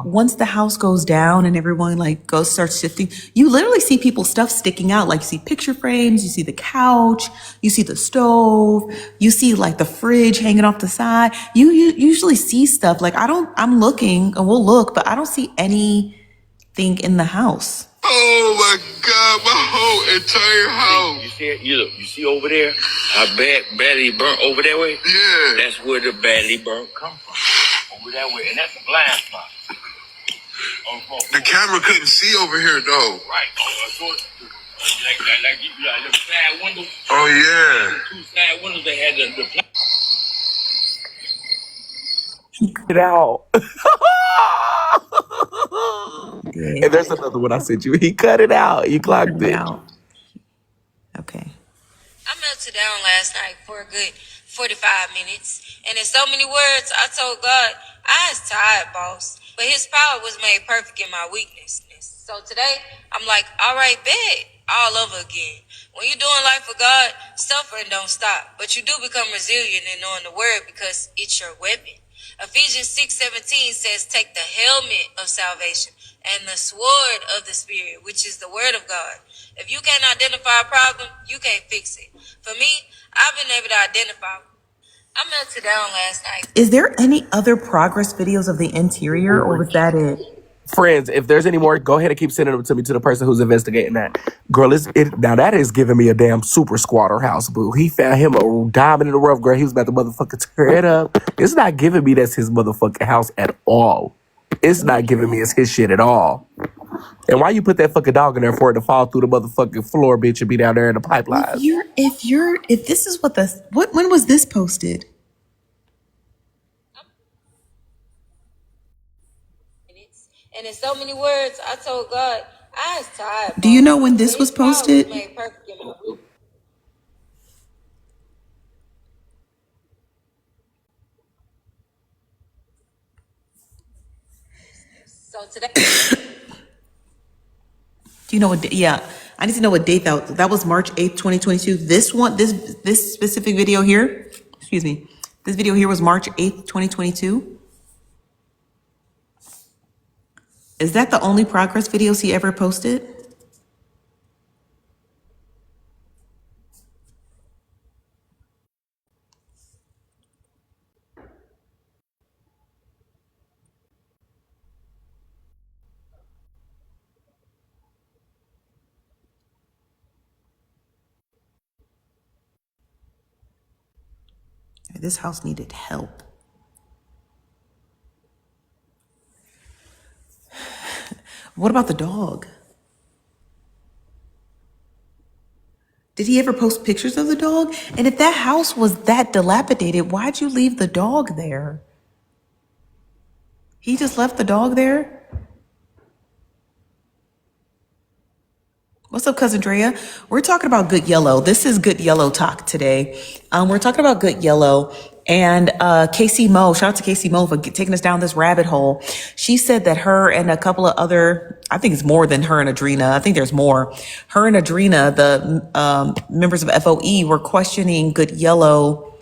once the house goes down and everyone like starts shifting, you literally see people's stuff sticking out. Like you see picture frames, you see the couch, you see the stove, you see like the fridge hanging off the side. You usually see stuff like I'm looking and we'll look, but I don't see anything in the house. Oh my God, my whole entire house. You see it? You see over there how badly burnt over that way? Yeah. That's where the badly burnt come from. Over that way. And that's a blind spot. The camera couldn't see over here though. Right. Like the side windows. Oh yeah. The two side windows, they had the Get out. And there's another one I sent you. He cut it out. You clocked it. Okay. I melted down last night for a good 45 minutes. And in so many words, I told God, I was tired, boss. But his power was made perfect in my weakness. So today, I'm like, all right, bet. All over again. When you're doing life for God, suffering don't stop. But you do become resilient in knowing the word because it's your weapon. Ephesians 6:17 says, take the helmet of salvation and the sword of the Spirit, which is the word of God. If you can't identify a problem, you can't fix it. For me, I've been able to identify. I melted down last night. Is there any other progress videos of the interior or was that it? Friends, if there's any more, go ahead and keep sending them to me, to the person who's investigating that. Girl, now that is giving me a damn super squatter house, boo. He found him a diamond in the rough, girl. He was about to motherfucking tear it up. It's not giving me that's his motherfucking house at all. It's not giving me it's his shit at all. And why you put that fucking dog in there for it to fall through the motherfucking floor, bitch, and be down there in the pipeline? If this is when was this posted? And in so many words, I told God, I was tired. Do you know when this was posted? So today. Do you know what? Yeah, I need to know what date that was. March 8th, 2022. This one, this specific video here. Excuse me. This video here was March 8th, 2022. Is that the only progress videos he ever posted? This house needed help. What about the dog? Did he ever post pictures of the dog? And if that house was that dilapidated, why'd you leave the dog there? He just left the dog there? What's up, Cousin Drea? We're talking about Good Yellow. This is Good Yellow Talk today. We're talking about Good Yellow and Casey Mo. Shout out to Casey Mo for taking us down this rabbit hole. She said that her and a couple of other, I think it's more than her and Adrena. I think there's more. Her and Adrena, the members of FOE, were questioning Good Yellow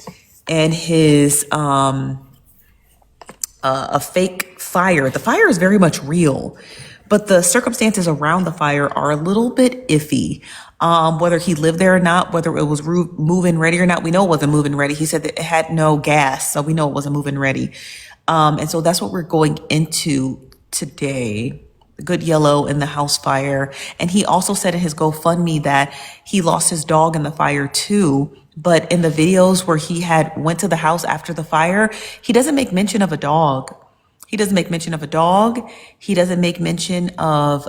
and his a fake fire. The fire is very much real. but the circumstances around the fire are a little bit iffy. Whether he lived there or not, whether it was move-in ready or not, we know it wasn't move-in ready. He said that it had no gas, so we know it wasn't move-in ready. And so that's what we're going into today. The Good Yellow in the house fire. And he also said in his GoFundMe that he lost his dog in the fire too. But in the videos where he had went to the house after the fire, he doesn't make mention of a dog. He doesn't make mention of a dog. He doesn't make mention of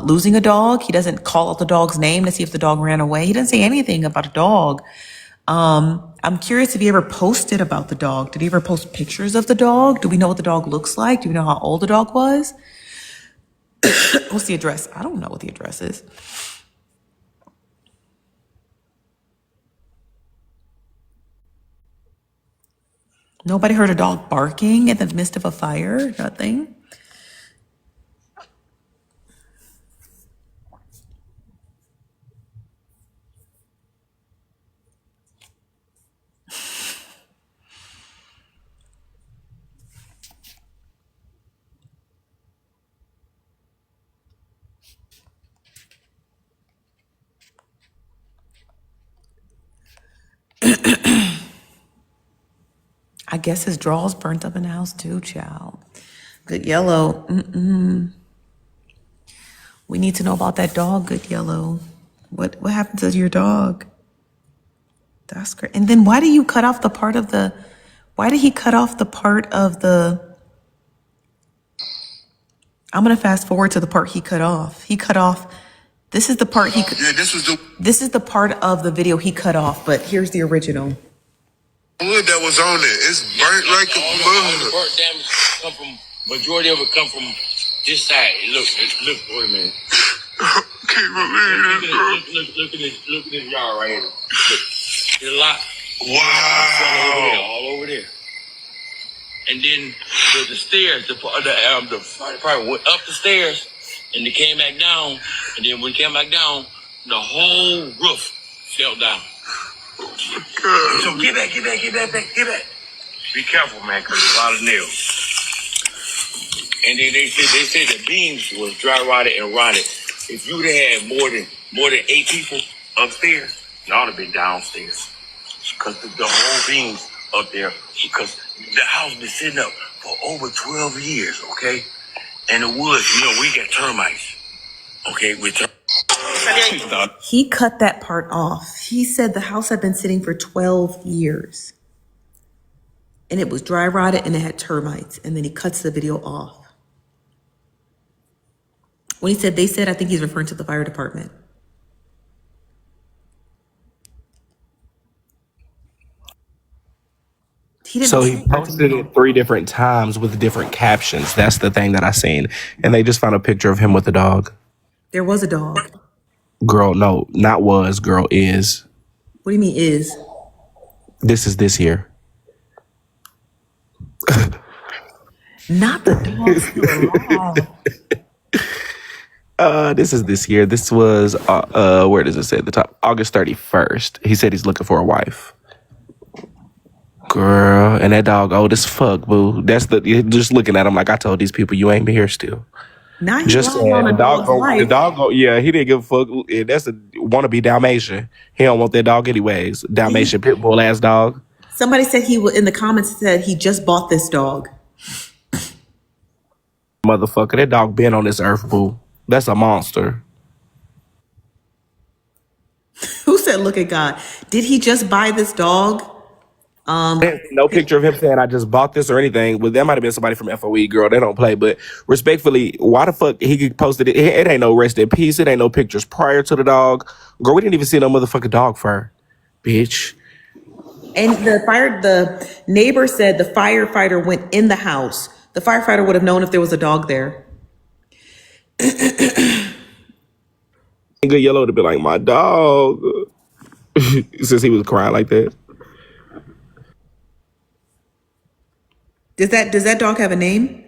losing a dog. He doesn't call out the dog's name to see if the dog ran away. He doesn't say anything about a dog. I'm curious if he ever posted about the dog. Did he ever post pictures of the dog? Do we know what the dog looks like? Do we know how old the dog was? What's the address? I don't know what the address is. Nobody heard a dog barking in the midst of a fire? Nothing? I guess his drawers burnt up in the house too, child. Good Yellow. We need to know about that dog, Good Yellow. What happened to your dog? That's great. And then why did he cut off the part of the I'm gonna fast forward to the part he cut off. This is the part this is the part of the video he cut off, but here's the original. Wood that was on it, it's burnt like a All the mug. burnt damage come from, majority of it come from this side. Look, wait a minute. Can't believe this, bro. Look at this yard right here. Look, there's a lot. Wow. All over there. And then the stairs, the fire department went up the stairs, and they came back down. And then when it came back down, the whole roof fell down. So get back. Be careful, man, because there's a lot of nails. And then they said the beams was dry rotted and rotted. If you'd have had more than 8 people upstairs, y'all have been downstairs. Because the whole beams up there, because the house been sitting up for over 12 years, okay? And the woods, we got termites, okay? He cut that part off. He said the house had been sitting for 12 years. And it was dry rotted and it had termites. And then he cuts the video off. When he said they said, I think he's referring to the fire department. So he posted it 3 different times with different captions. That's the thing that I seen. And they just found a picture of him with a dog. There was a dog. Girl, no, not was, girl, is. What do you mean is? This is this year. Not the dog still alive. This is this year. This was, where does it say at the top? August 31st. He said he's looking for a wife. Girl, and that dog old as fuck, boo. Just looking at him like I told these people you ain't been here still. Now he's Just lying on saying, a dog's life. yeah, he didn't give a fuck. Yeah, that's a wannabe Dalmatian. He don't want that dog anyways. Dalmatian pit bull ass dog. Somebody said in the comments said he just bought this dog. Motherfucker, that dog been on this earth, boo. That's a monster. Who said look at God? Did he just buy this dog? No picture of him saying I just bought this or anything. Well, that might have been somebody from FOE, girl. They don't play. But respectfully, why the fuck he posted it? It ain't no rest in peace. It ain't no pictures prior to the dog. Girl, we didn't even see no motherfucking dog fur, bitch. And the neighbor said the firefighter went in the house. The firefighter would have known if there was a dog there. Good Yellow would have been like, my dog. Since he was crying like that. Does that dog have a name?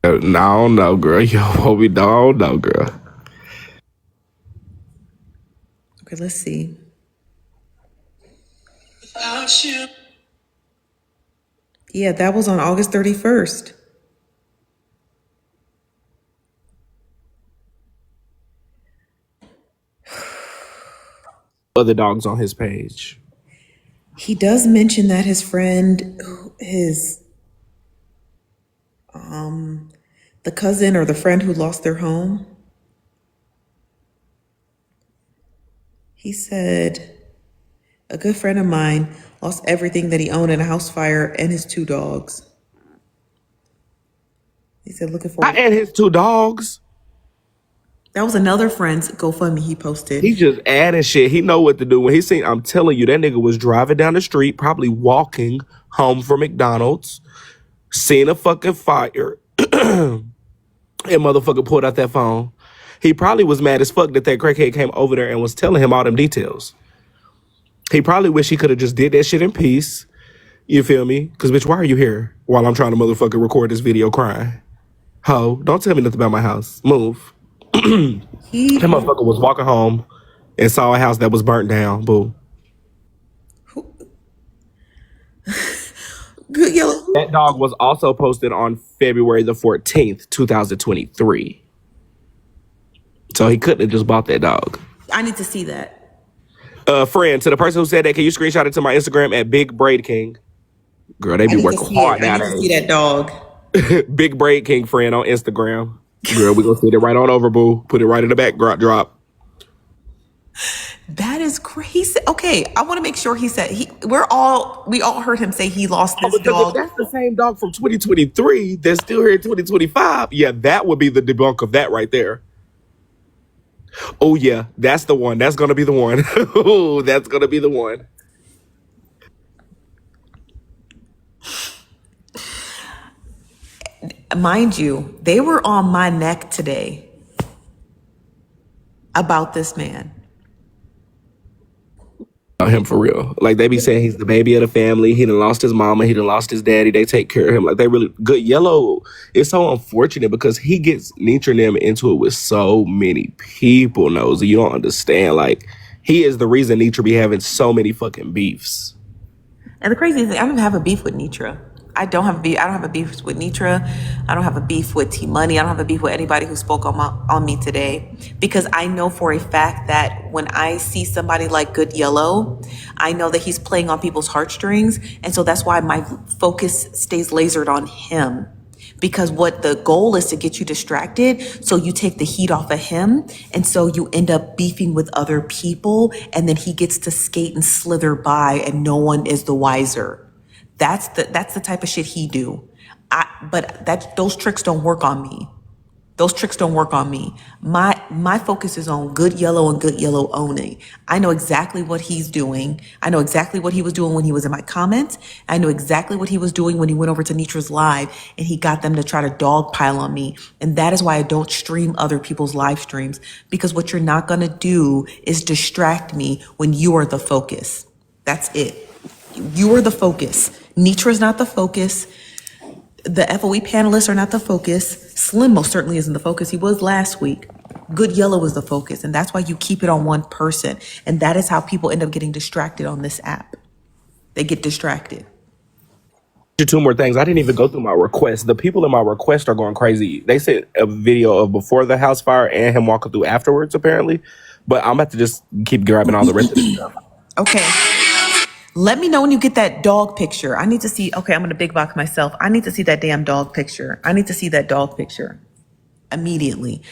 No, I don't know, girl. Yo, we don't know, girl. Okay, let's see. Yeah, that was on August 31st. Other dogs on his page. He does mention that his friend, the cousin or the friend who lost their home, he said, a good friend of mine lost everything that he owned in a house fire and his 2 dogs. He said, looking I forward. and his 2 dogs. That was another friend's GoFundMe he posted. He just adding shit. He know what to do. When he seen, I'm telling you, that nigga was driving down the street, probably walking home from McDonald's, seen a fucking fire, and motherfucker pulled out that phone. He probably was mad as fuck that crackhead came over there and was telling him all them details. He probably wish he could have just did that shit in peace. You feel me? Because, bitch, why are you here while I'm trying to motherfucking record this video crying? Ho, don't tell me nothing about my house. Move. He, That motherfucker was walking home and saw a house that was burnt down. Boo. good yellow. That dog was also posted on February the 14th, 2023. So he couldn't have just bought that dog. I need to see that. Friend, to the person who said that, can you screenshot it to my Instagram at Big Braid King? Girl, they I be need to working see hard it. I need to see nowadays. that dog. Big Braid King friend on Instagram. Girl, we gonna send it right on over, boo. Put it right in the back drop. That is crazy. Okay, I want to make sure he said we all heard him say he lost Oh, this because if dog. that's the same dog from 2023 that's still here in 2025, yeah, that would be the debunk of that right there. Oh, yeah, that's the one. That's going to be the one. Oh, that's going to be the one. Mind you, they were on my neck today about this man. About him for real. Like, they be saying he's the baby of the family. He done lost his mama. He done lost his daddy. They take care of him. Like, they really good. Yellow, it's so unfortunate because he gets Nietzsche and them into it with so many people, Nosy. You don't understand. Like, he is the reason Nietzsche be having so many fucking beefs. And the crazy thing, I don't have a beef with Nitra. I don't have a beef with Nitra. I don't have a beef with T Money. I don't have a beef with anybody who spoke on me today, because I know for a fact that when I see somebody like Good Yellow, I know that he's playing on people's heartstrings, and so that's why my focus stays lasered on him. Because what the goal is to get you distracted, so you take the heat off of him, and so you end up beefing with other people, and then he gets to skate and slither by, and no one is the wiser. That's the type of shit he do. But those tricks don't work on me. Those tricks don't work on me. My focus is on Good Yellow and Good Yellow only. I know exactly what he's doing. I know exactly what he was doing when he was in my comments. I know exactly what he was doing when he went over to Nitra's live and he got them to try to dogpile on me. And that is why I don't stream other people's live streams, because what you're not gonna do is distract me when you are the focus. That's it. You are the focus. Nitra's not the focus. The FOE panelists are not the focus. Slim most certainly isn't the focus. He was last week. Good Yellow is the focus. And that's why you keep it on one person. And that is how people end up getting distracted on this app. They get distracted. 2 more things. I didn't even go through my request. The people in my request are going crazy. They sent a video of before the house fire and him walking through afterwards, apparently. But I'm about to just keep grabbing all the rest of this stuff. Okay. Let me know when you get that dog picture. I need to see. Okay, I'm going to big box myself. I need to see that damn dog picture. I need to see that dog picture immediately.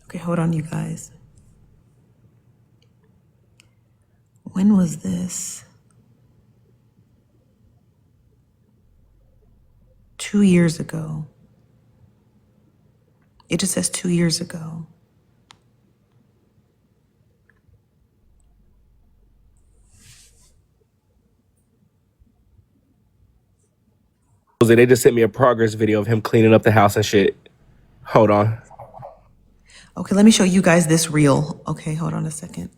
Okay, hold on, you guys. When was this? 2 years ago. It just says 2 years ago. They just sent me a progress video of him cleaning up the house and shit. Hold on. Okay, let me show you guys this reel. Okay, hold on a second.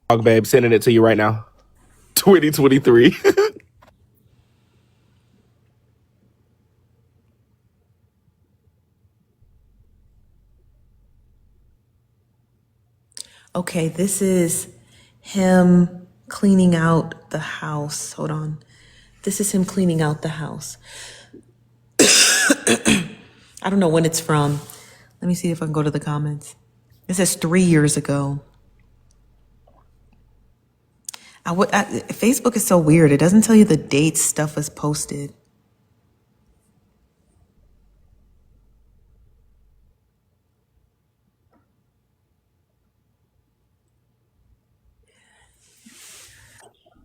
Dog babe, sending it to you right now. 2023. Okay, this is him cleaning out the house. Hold on. This is him cleaning out the house. I don't know when it's from. Let me see if I can go to the comments. It says 3 years ago. Facebook is so weird. It doesn't tell you the dates stuff was posted.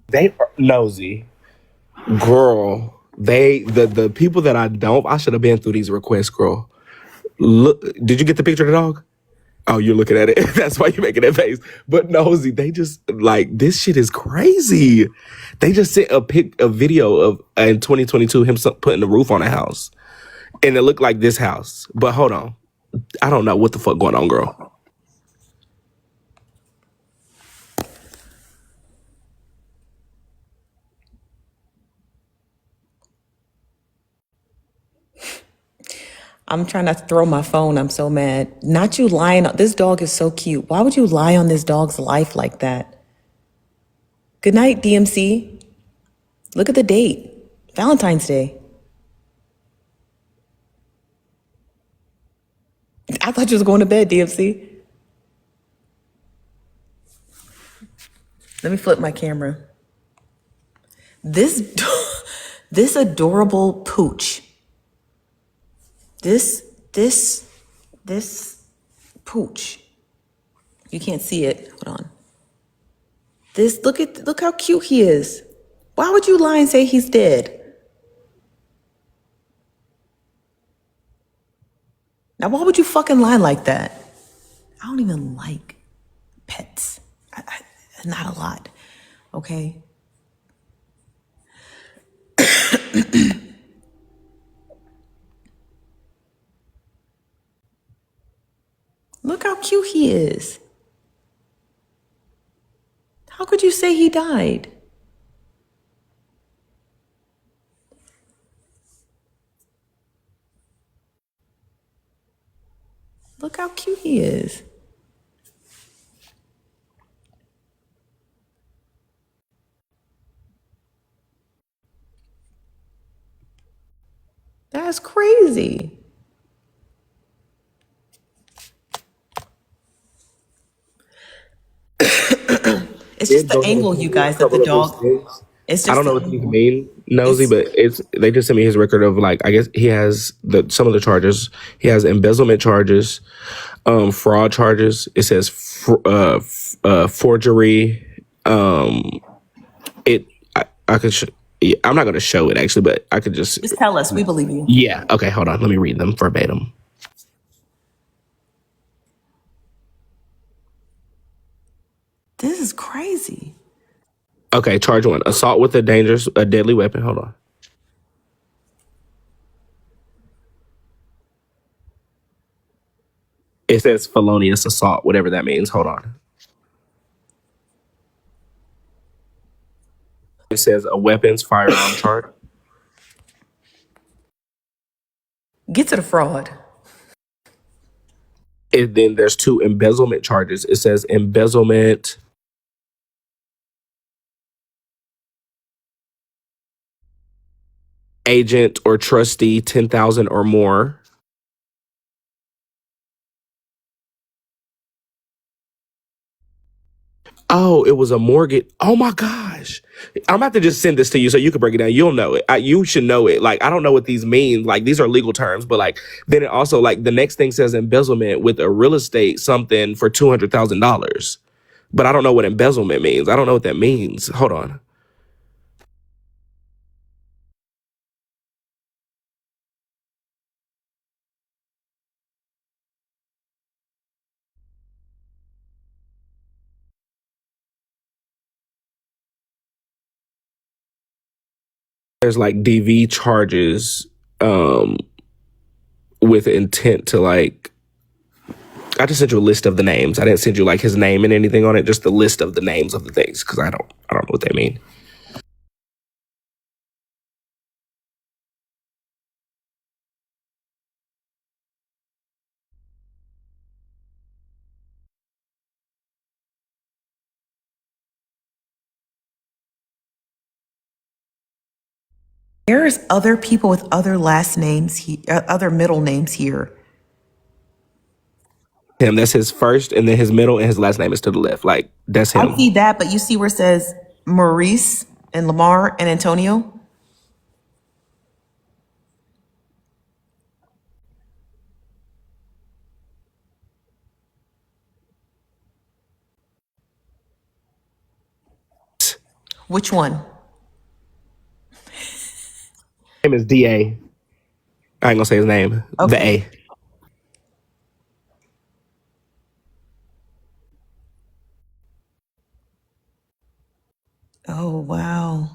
They are nosy. Girl, the people that I should have been through these requests, girl. Look, did you get the picture of the dog? Oh, you're looking at it. That's why you're making that face. But nosy, they just like this shit is crazy. They just sent a video of in 2022 him putting the roof on a house, and it looked like this house. But hold on, I don't know what the fuck going on, girl. I'm trying not to throw my phone. I'm so mad. Not you lying. This dog is so cute. Why would you lie on this dog's life like that? Good night, DMC. Look at the date. Valentine's Day. I thought you was going to bed, DMC. Let me flip my camera. This this adorable pooch. This pooch. You can't see it. Hold on. Look how cute he is. Why would you lie and say he's dead? Now why would you fucking lie like that? I don't even like pets. Not a lot. Okay. Look how cute he is. How could you say he died? Look how cute he is. That's crazy. It's just Did the go ahead and angle, send you me a guys, of the couple of his dog. things. It's I just don't the know what these angle. mean, nosy, It's but they just sent me his record of like I guess he has some of the charges. He has embezzlement charges, fraud charges. It says forgery. It I could yeah, I'm not going to show it actually, but I could just tell us. We believe you. yeah. Okay, hold on. Let me read them verbatim. This is crazy. Okay, charge one: assault with a deadly weapon. Hold on. It says felonious assault, whatever that means. Hold on. It says a weapons firearm charge. Get to the fraud. And then there's two embezzlement charges. It says embezzlement agent or trustee 10,000 or more. Oh, it was a mortgage. Oh my gosh. I'm about to just send this to you so you can break it down. You'll know it. You should know it. Like, I don't know what these mean. Like, these are legal terms, but like, then it also, like, the next thing says embezzlement with a real estate something for $200,000. But I don't know what embezzlement means. I don't know what that means. Hold on. There's like DV charges with intent to like I just sent you a list of the names. I didn't send you like his name and anything on it, just the list of the names of the things because I don't know what they mean. There's other people with other last names, other middle names here. Him, that's his first, and then his middle and his last name is to the left. Like, that's I see him. that, but you see where it says Maurice and Lamar and Antonio? Which one? His name is DA. I ain't gonna say his name. The Okay. A. Oh, wow.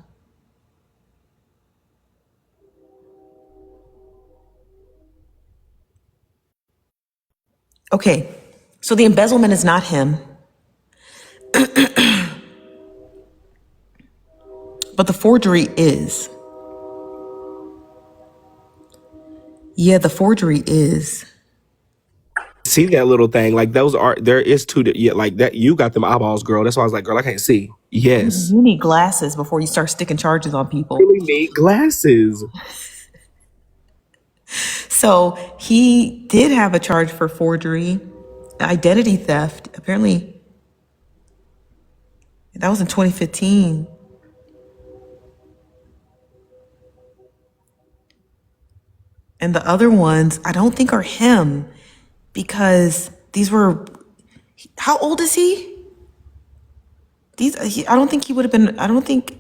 Okay. So the embezzlement is not him, but the forgery is. Yeah, the forgery is. See that little thing? Like, those are, there is two, yeah, like that. You got them eyeballs, girl. That's why I was like, girl, I can't see. Yes. You need glasses before you start sticking charges on people. Really need glasses. So he did have a charge for forgery, identity theft. Apparently, that was in 2015. And the other ones, I don't think are him because these were. How old is he? I don't think he would have been. I don't think.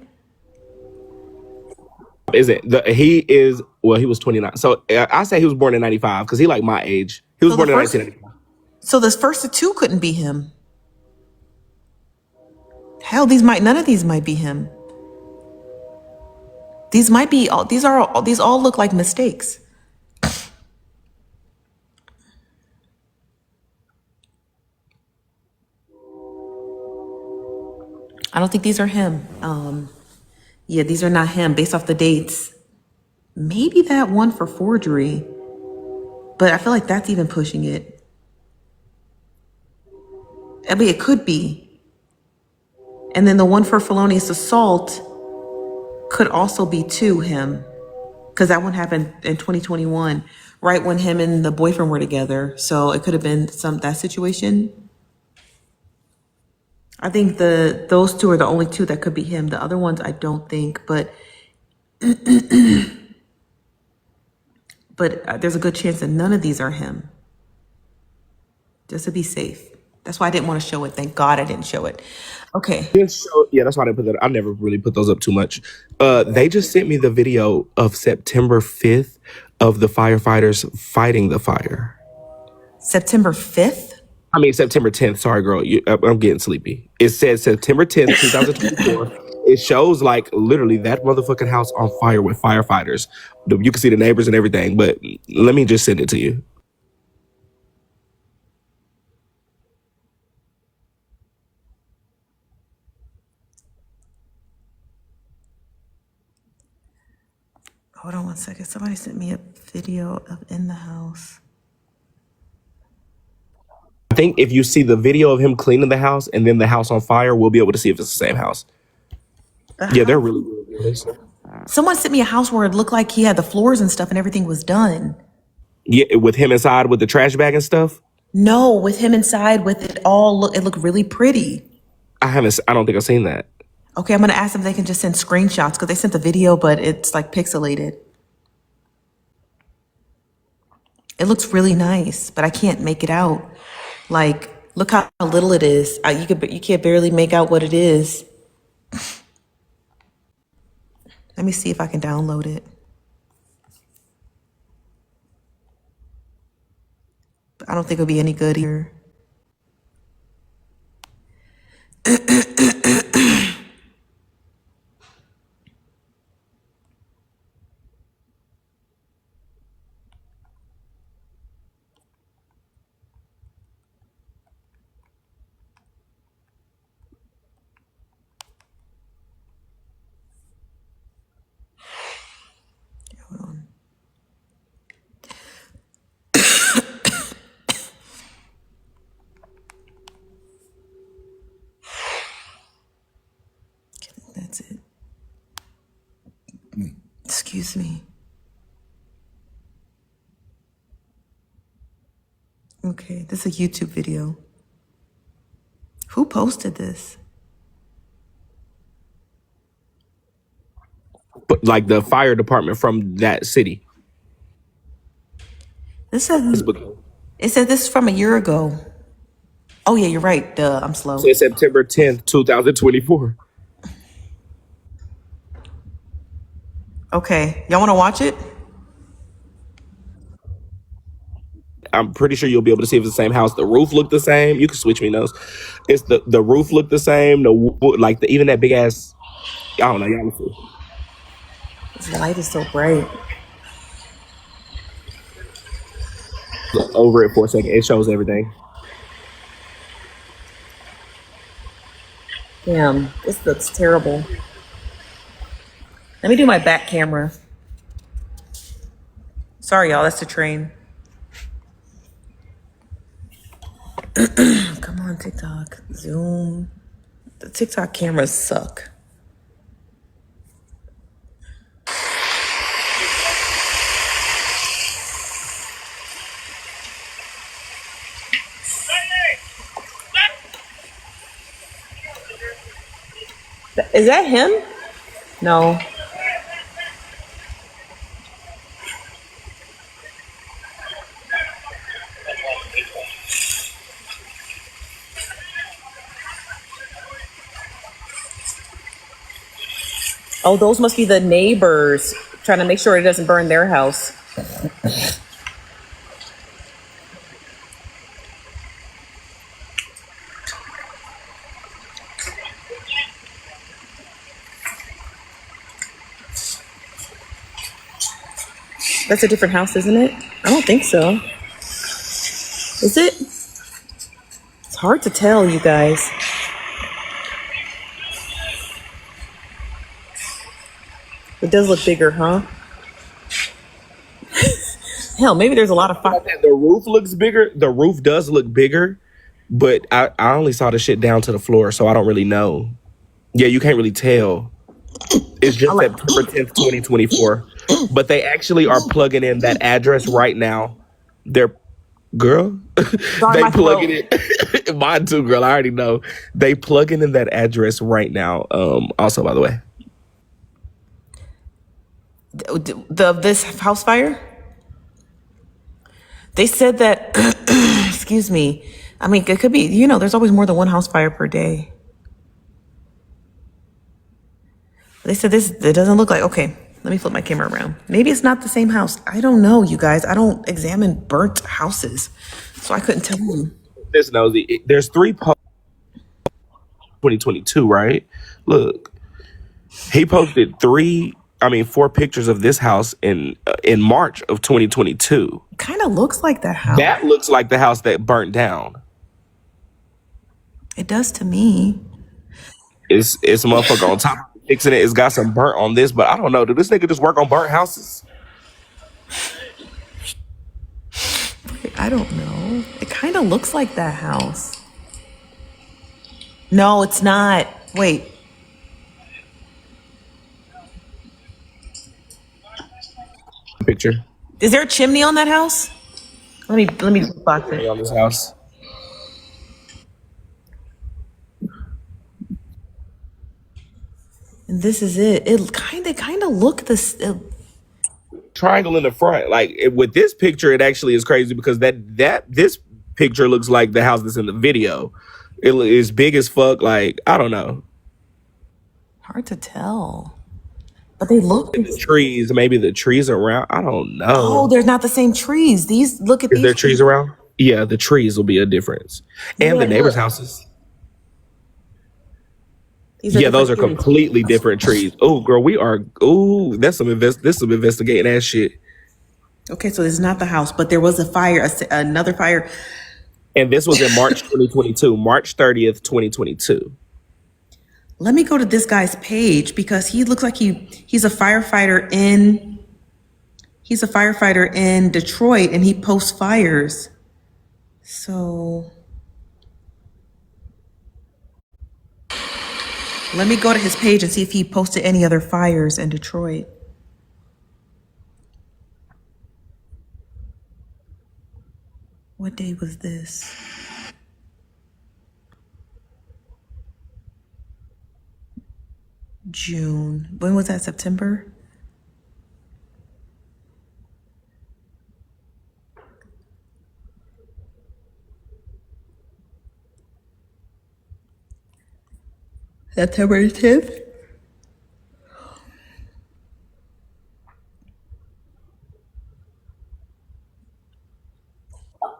Isn't he is, well, he was 29. So I say he was born in 95 because he like my age. He was So the born in first. 1995. So the first two couldn't be him. Hell, none of these might be him. These might be all. These all look like mistakes. I don't think these are him. Yeah, these are not him based off the dates. Maybe that one for forgery, but I feel like that's even pushing it. I mean, it could be. And then the one for felonious assault could also be to him, because that one happened in 2021, right when him and the boyfriend were together. So it could have been that situation. I think those two are the only two that could be him. The other ones I don't think, but there's a good chance that none of these are him. Just to be safe. That's why I didn't want to show it. Thank God I didn't show it. Okay. Yeah, that's why I didn't put that. I never really put those up too much. They just sent me the video of September 5th of the firefighters fighting the fire. September 5th? I mean, September 10th. Sorry, girl. I'm getting sleepy. It says September 10th, 2024. It shows like literally that motherfucking house on fire with firefighters. You can see the neighbors and everything, but let me just send it to you. Hold on one second. Somebody sent me a video of in the house. I think if you see the video of him cleaning the house and then the house on fire, we'll be able to see if it's the same house. Yeah, they're really good. Someone sent me a house where it looked like he had the floors and stuff and everything was done. Yeah, with him inside with the trash bag and stuff. No, with him inside with it all, it looked really pretty. I don't think I've seen that. Okay, I'm gonna ask them if they can just send screenshots because they sent the video, but it's like pixelated. It looks really nice, but I can't make it out. Like, look how little it is. You can't barely make out what it is. Let me see if I can download it. I don't think it'll be any good here. Hold on. That's it. Excuse Excuse me. Okay, this is a YouTube video. Who posted this? But like the fire department from that city. This says it said this is from a year ago. Oh yeah, you're right. Duh, I'm slow. Says September 10th, 2024. Okay, y'all want to watch it? I'm pretty sure you'll be able to see if it's the same house. The roof looked the same. You can switch me those. It's the roof looked the same. Like even that big ass. I don't know. Y'all can see. This light is so bright. Look over it for a second. It shows everything. Damn, this looks terrible. Let me do my back camera. Sorry, y'all. That's the train. Come on, TikTok. Zoom. The TikTok cameras suck. Is that him? No. Oh, those must be the neighbors trying to make sure it doesn't burn their house. That's a different house, isn't it? I don't think so. Is it? It's hard to tell, you guys. It does look bigger, huh? Hell, maybe there's a lot of fire. The roof looks bigger. The roof does look bigger, but I only saw the shit down to the floor, so I don't really know. Yeah, you can't really tell. It's just September 10th, 2024. But they actually are plugging in that address right now. They're girl. They plugging it. Mine too, girl. I already know. They plugging in that address right now. Also, by the way. This house fire? They said that excuse me. I mean, it could be, there's always more than one house fire per day. They said it doesn't look like, okay, let me flip my camera around. Maybe it's not the same house. I don't know, you guys. I don't examine burnt houses, so I couldn't tell you. This Nosy. There's 3 posts 2022, right? Look, he posted 4 pictures of this house in March of 2022. Kind of looks like that house. That looks like the house that burnt down. It does to me. It's a motherfucker on top of fixing it. It's got some burnt on this, but I don't know. Did this nigga just work on burnt houses? I don't know. It kind of looks like that house. No, it's not. Wait. Picture. Is there a chimney on that house? Let me box it. On this house. And this is it. It kind of look this. Triangle in the front. Like with this picture, it actually is crazy because this picture looks like the house that's in the video. It is big as fuck. Like I don't know. Hard to tell. But they look the trees. Maybe the trees around. I don't know. Oh, they're not the same trees. These look at Is these. there trees around? Yeah, the trees will be a difference, and the neighbors' houses. Yeah, those are completely different trees. Oh, girl, that's some investigating ass shit. Okay, so this is not the house, but there was a fire, another fire. And this was in March 2022, March 30th, 2022. Let me go to this guy's page because he looks like he's a firefighter in Detroit and he posts fires. So let me go to his page and see if he posted any other fires in Detroit. What day was this? June. When was that? September? September 10th?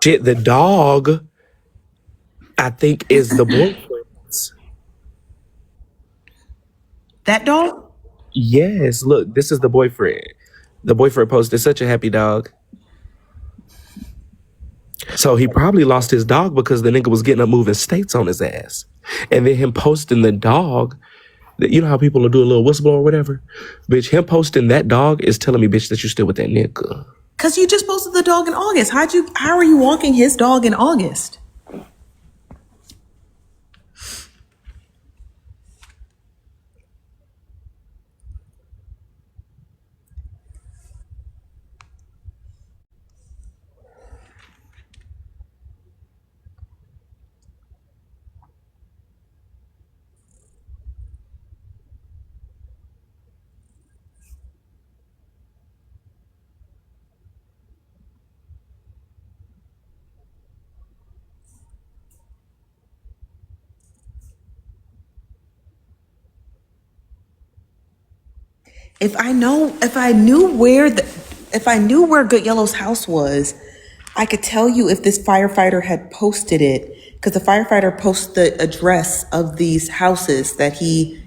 Shit, the dog, I think, is the boyfriend's. That dog? Yes, look, this is the boyfriend. The boyfriend posted such a happy dog. So he probably lost his dog because the nigga was getting up moving states on his ass. And then him posting the dog, you know how people will do a little whistleblower or whatever? Bitch, him posting that dog is telling me, bitch, that you still with that nigga. Cause you just posted the dog in August. How are you walking his dog in August? If I knew where Good Yellow's house was, I could tell you if this firefighter had posted it, because the firefighter posts the address of these houses that he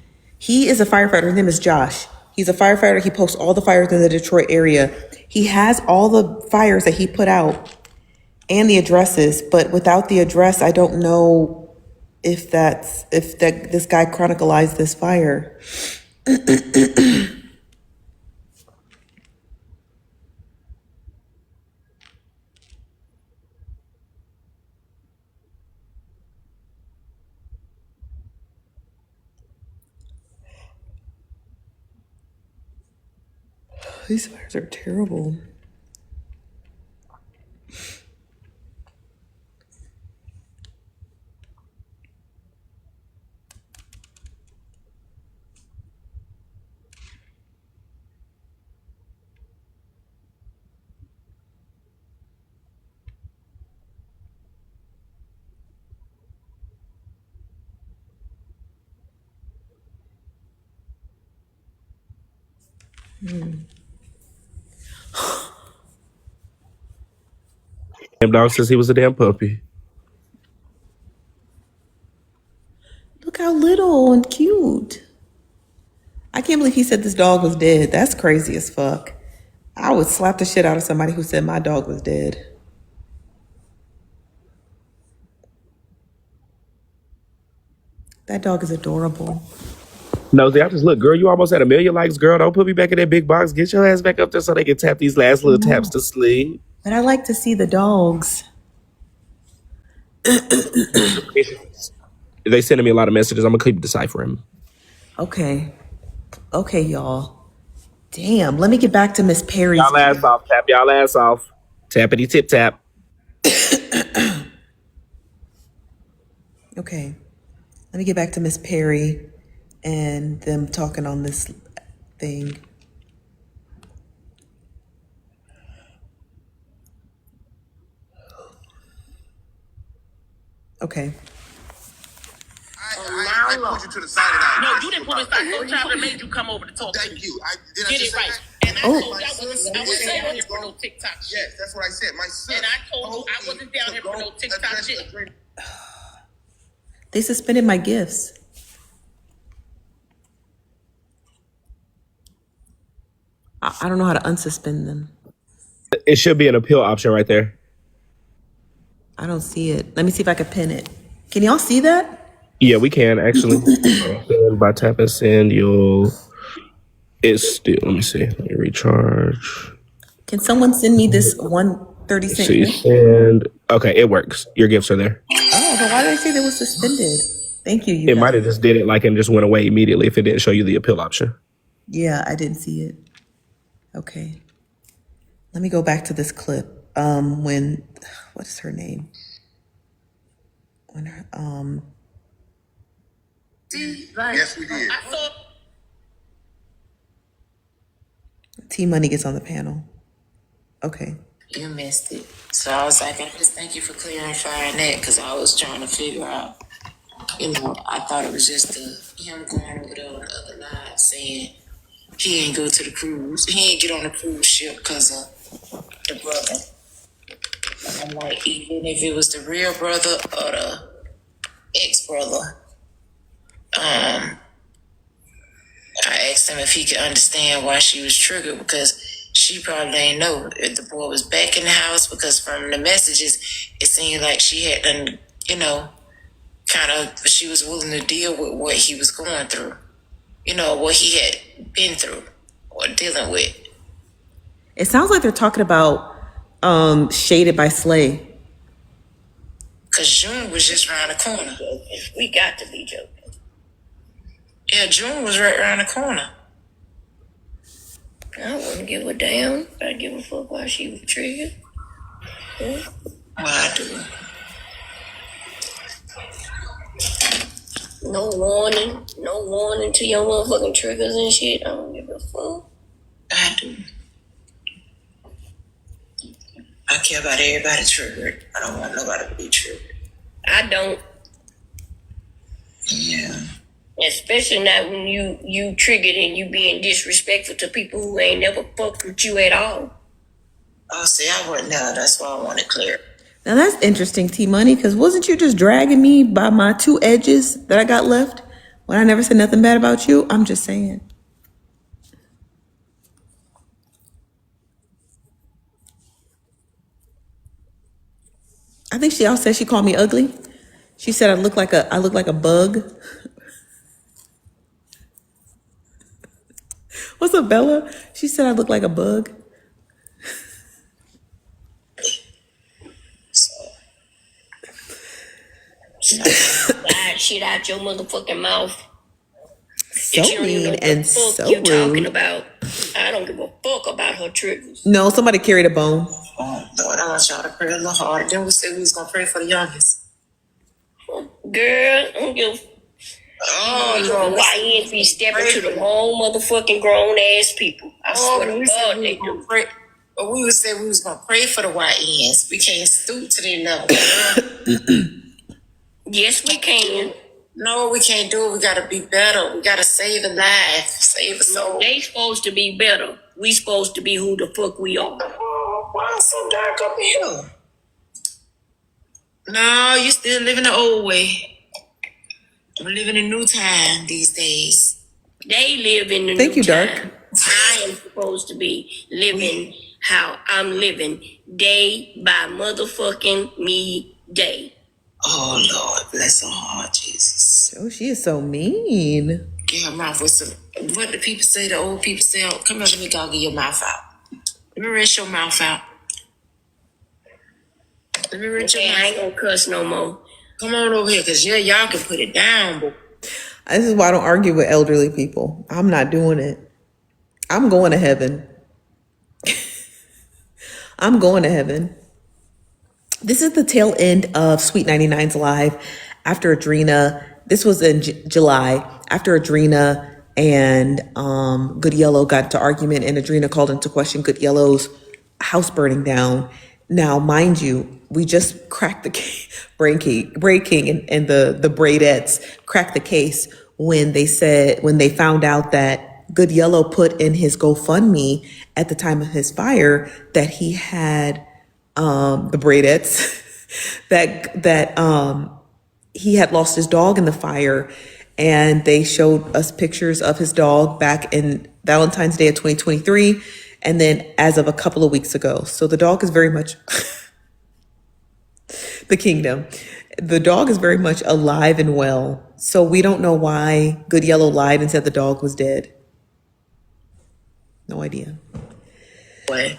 is a firefighter. His name is Josh. He's a firefighter. He posts all the fires in the Detroit area. He has all the fires that he put out and the addresses, but without the address, I don't know if this guy chronicalized this fire. These fires are terrible. Damn dog says he was a damn puppy. Look how little and cute. I can't believe he said this dog was dead. That's crazy as fuck. I would slap the shit out of somebody who said my dog was dead. That dog is adorable. Nosy, I just look, girl, you almost had 1 million likes, girl. Don't put me back in that big box. Get your ass back up there so they can tap these last little taps to sleep. But I like to see the dogs. They sending me a lot of messages. I'm gonna keep deciphering. Okay. Okay, y'all. Damn, let me get back to Miss Perry's. Y'all ass off. Tap y'all ass off. Tappity tip tap. Okay. Let me get back to Miss Perry and them talking on this thing. Okay. I pulled you to the side of that. No, you didn't pull me aside. No child that made you come over to talk to me. Thank you. Did Get it right. And I told you I wasn't down here for no TikTok shit. Yes, that's what I said. My son. And I told you I wasn't down here for no TikTok shit. They suspended my gifts. I don't know how to unsuspend them. It should be an appeal option right there. I don't see it. Let me see if I can pin it. Can y'all see that? Yeah, we can actually. By tap and send, it's still, let me see. Let me recharge. Can someone send me this 130-cent See, gift? send. Okay, it works. Your gifts are there. Oh, but why did they say they was suspended? Thank you. It might have just did it like and just went away immediately if it didn't show you the appeal option. Yeah, I didn't see it. Okay. Let me go back to this clip. when what is her name? When her Yes, we did. T Money gets on the panel. Okay. You missed it. So I was like, I just thank you for clarifying that because I was trying to figure out, I thought it was just him going over there on the other line saying he ain't go to the cruise. He ain't get on the cruise ship because of the brother. And I'm like, even if it was the real brother or the ex-brother, I asked him if he could understand why she was triggered because she probably didn't know if the boy was back in the house because from the messages, it seemed like she had done, kind of, she was willing to deal with what he was going through, what he had been through or dealing with. It sounds like they're talking about Shaded by Slay. Because June was just around the corner. We got to be joking. Yeah, June was right around the corner. I wouldn't give a damn. I'd give a fuck why she was triggered. Yeah. Well, I do. No warning to your motherfucking triggers and shit. I don't give a fuck. I do. I care about everybody triggered. I don't want nobody to be triggered. I don't. Yeah. Especially not when you triggered and you being disrespectful to people who ain't never fucked with you at all. Oh, see, I wouldn't know. That's why I want it clear. Now that's interesting, T Money, because wasn't you just dragging me by my 2 edges that I got left when I never said nothing bad about you? I'm just saying. I think she also said she called me ugly. She said I look like a bug. What's up, Bella? She said I look like a bug. That shit out your motherfucking mouth. So You don't even know mean what and the fuck so you talking rude. about. I don't give a fuck about her triggers. No, somebody carried a bone. Oh, Lord, I want y'all to pray a little harder. Then we said we was going to pray for the youngest. Girl, I don't give Oh, YNs be stepping to the wrong motherfucking grown ass people. I swear to God they do. But we would say we was going to pray for the YNs. We can't stoop to their level. Yes, we can. No, we can't do it. We got to be better. We got to save a life, save a soul. They supposed to be better. We supposed to be who the fuck we are. Oh, why it's so dark up here? No, you still living the old way. We're living in new time these days. They live in the Thank new you, Dark. time. I am supposed to be living how I'm living day by motherfucking me day. Oh, Lord, bless her heart, Jesus. Oh, she is so mean. Get her mouth with some, what the people say, the old people say, oh, come here, let me go get your mouth out. Let me rinse your mouth out. Let me rinse your mouth out. I ain't gonna cuss no more. Come on over here, because y'all can put it down, boy. This is why I don't argue with elderly people. I'm not doing it. I'm going to heaven. I'm going to heaven. This is the tail end of Sweet 99's live after Adrena. This was in July after Adrena and Good Yellow got into argument and Adrena called into question Good Yellow's house burning down. Now, mind you, we just cracked the Braid King and the Braidettes cracked the case when they found out that Good Yellow put in his GoFundMe at the time of his fire that he had the Braidettes that he had lost his dog in the fire, and they showed us pictures of his dog back in Valentine's Day of 2023, and then as of a couple of weeks ago. So the dog is very much the kingdom. The dog is very much alive and well. So we don't know why Good Yellow lied and said the dog was dead. No idea. Boy.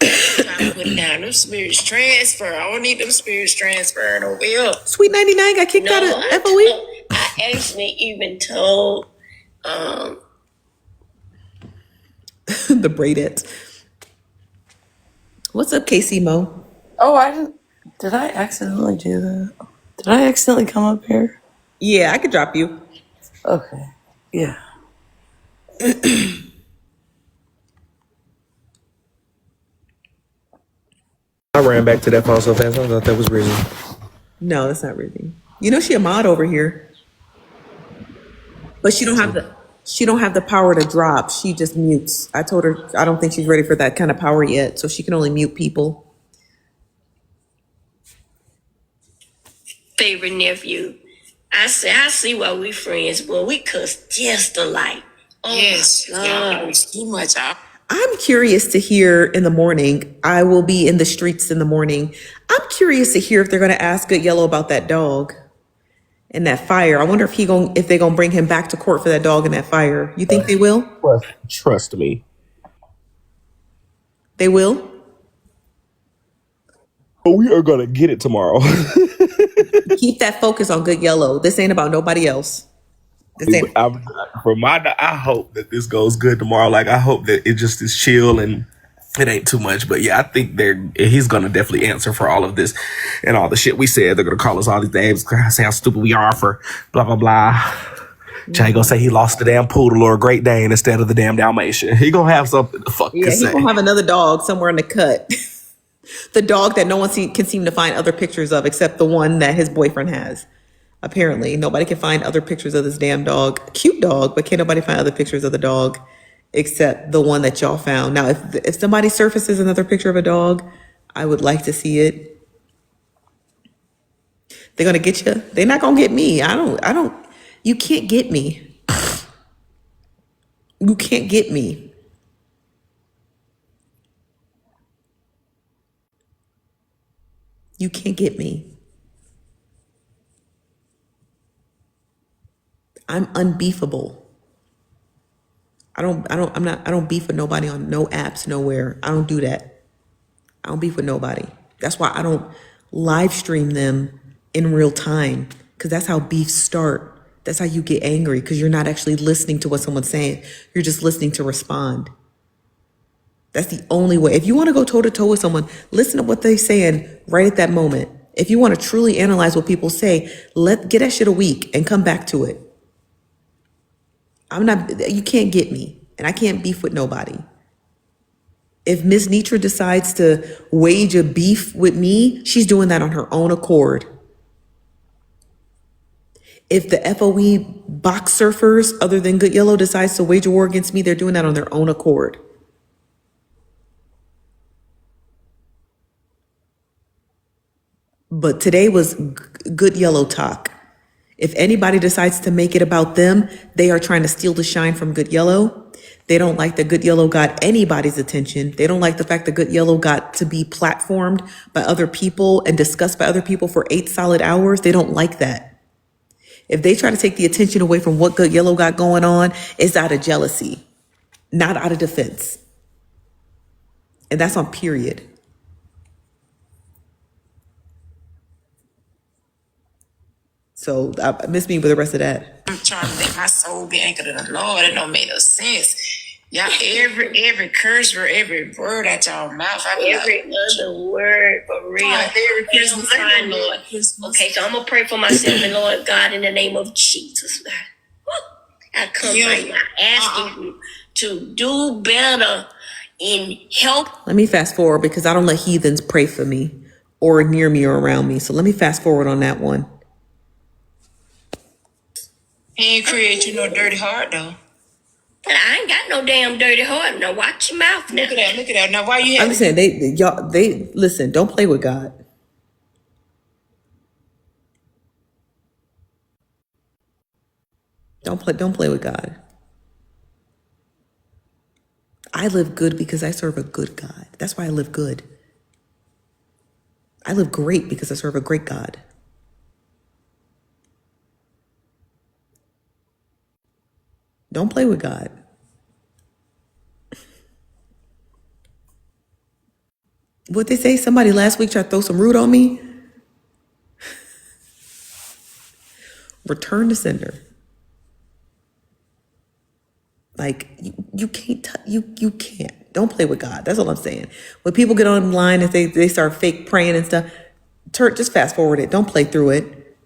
I put it down. Them spirits transfer. I don't need them spirits transferring over here. Sweet 99 got kicked out of FOE. I actually even told the Braidettes. What's up, Casey Mo? Oh, I didn't. Did I accidentally do that? Did I accidentally come up here? Yeah, I could drop you. Okay. Yeah. I ran back to that phone so fast. I thought that was Brizzy. No, that's not really. You know she a mod over here, but she don't have the power to drop. She just mutes. I told her I don't think she's ready for that kind of power yet, so she can only mute people. Favorite nephew. I see why we friends, but we cuss just alike. Oh Yes, my y'all God. know too much. I'm curious to hear in the morning. I will be in the streets in the morning. I'm curious to hear if they're going to ask Good Yellow about that dog and that fire. I wonder if they're going to bring him back to court for that dog and that fire. You think they will? Trust me. They will? We are gonna get it tomorrow. Keep that focus on Good Yellow. This ain't about nobody else. This ain't. I hope that this goes good tomorrow. Like I hope that it just is chill and it ain't too much. But yeah, I think he's gonna definitely answer for all of this and all the shit we said. They're gonna call us all these names, say how stupid we are for blah blah blah. Jay gonna say he lost the damn poodle or a Great Dane instead of the damn Dalmatian. He gonna have something to fucking Yeah, say. he gonna have another dog somewhere in the cut. The dog that no one can seem to find other pictures of except the one that his boyfriend has. Apparently, nobody can find other pictures of this damn dog. Cute dog, but can't nobody find other pictures of the dog except the one that y'all found. Now, if somebody surfaces another picture of a dog, I would like to see it. They're gonna get you. They're not gonna get me. I don't. You can't get me. You can't get me. You can't get me. I'm unbeefable. I don't beef with nobody on no apps, nowhere. I don't do that. I don't beef with nobody. That's why I don't live stream them in real time, because that's how beefs start. That's how you get angry, because you're not actually listening to what someone's saying. You're just listening to respond. That's the only way. If you want to go toe to toe with someone, listen to what they're saying right at that moment. If you want to truly analyze what people say, get that shit a week and come back to it. You can't get me, and I can't beef with nobody. If Miss Nitra decides to wage a beef with me, she's doing that on her own accord. If the FOE box surfers, other than Good Yellow, decides to wage a war against me, they're doing that on their own accord. But today was Good Yellow talk. If anybody decides to make it about them, they are trying to steal the shine from Good Yellow. They don't like that Good Yellow got anybody's attention. They don't like the fact that Good Yellow got to be platformed by other people and discussed by other people for 8 solid hours. They don't like that. If they try to take the attention away from what Good Yellow got going on, it's out of jealousy, not out of defense. And that's on period. So I miss me with the rest of that. I'm trying to let my soul be anchored in the Lord. It don't make no sense. Y'all, every curse word, every word out y'all mouth, I be Every other word, for real. Merry Christmas, Fine, Merry Lord. Christmas. Okay, so I'm gonna pray for myself and Lord God in the name of Jesus. I come right now asking you to do better in help. Let me fast forward because I don't let heathens pray for me or near me or around me. So let me fast forward on that one. He ain't create you no dirty heart though. But I ain't got no damn dirty heart. Now watch your mouth now. Look at that. Now why you I'm have just saying they listen, don't play with God. Don't play with God. I live good because I serve a good God. That's why I live good. I live great because I serve a great God. Don't play with God. What they say, somebody last week tried to throw some root on me. Return to sender. Like you can't. Don't play with God. That's all I'm saying. When people get online and they start fake praying and stuff, just fast forward it. Don't play through it.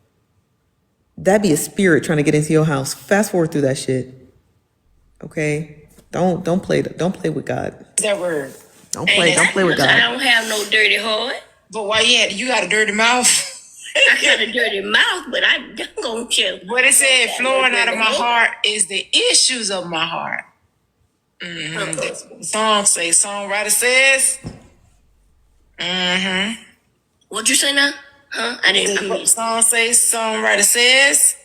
That'd be a spirit trying to get into your house. Fast forward through that shit. Okay? Don't play with God. That word. Don't play with I God. don't have no dirty heart. But why you got a dirty mouth? I got a dirty mouth, but I'm gonna chill. But it said flowing out of my heart is the issues of my heart. The songwriter says. What you say now? Huh? I missed. Songwriter says.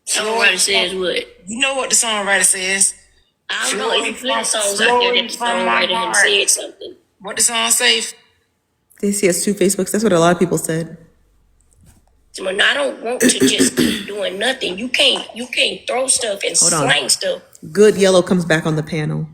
Songwriter says what? You know what the songwriter says. I don't know if you flip songs out there that the songwriter had said something. What the song say? They see us 2 Facebooks. That's what a lot of people said. When I don't want to just keep doing nothing. You can't throw stuff and Hold on. slang stuff. Good Yellow comes back on the panel.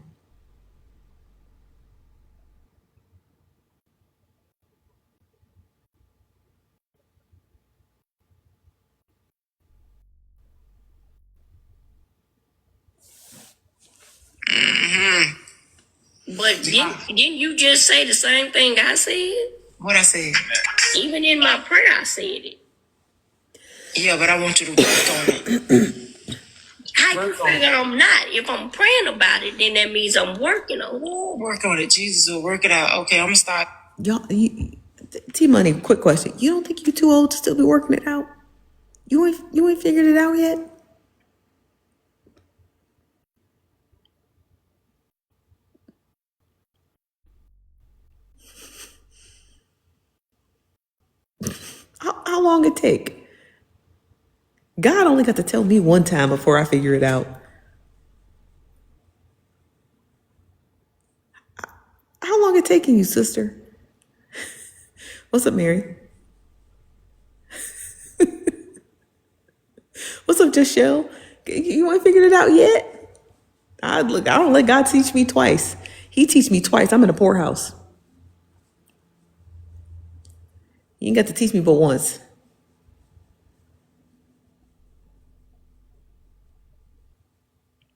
But didn't you just say the same thing I said? What I said? Even in my prayer, I said it. Yeah, but I want you to work on it. How you figure I'm not? If I'm praying about it, then that means I'm working on it. Work on it. Jesus will work it out. Okay, I'm gonna start. Y'all, T-Money, quick question. You don't think you're too old to still be working it out? You ain't figured it out yet? How long it take? God only got to tell me one time before I figure it out. How long it taking you, sister? What's up, Mary? What's up, Joshelle? You ain't figured it out yet? I don't let God teach me twice. He teach me twice. I'm in a poorhouse. You ain't got to teach me but once.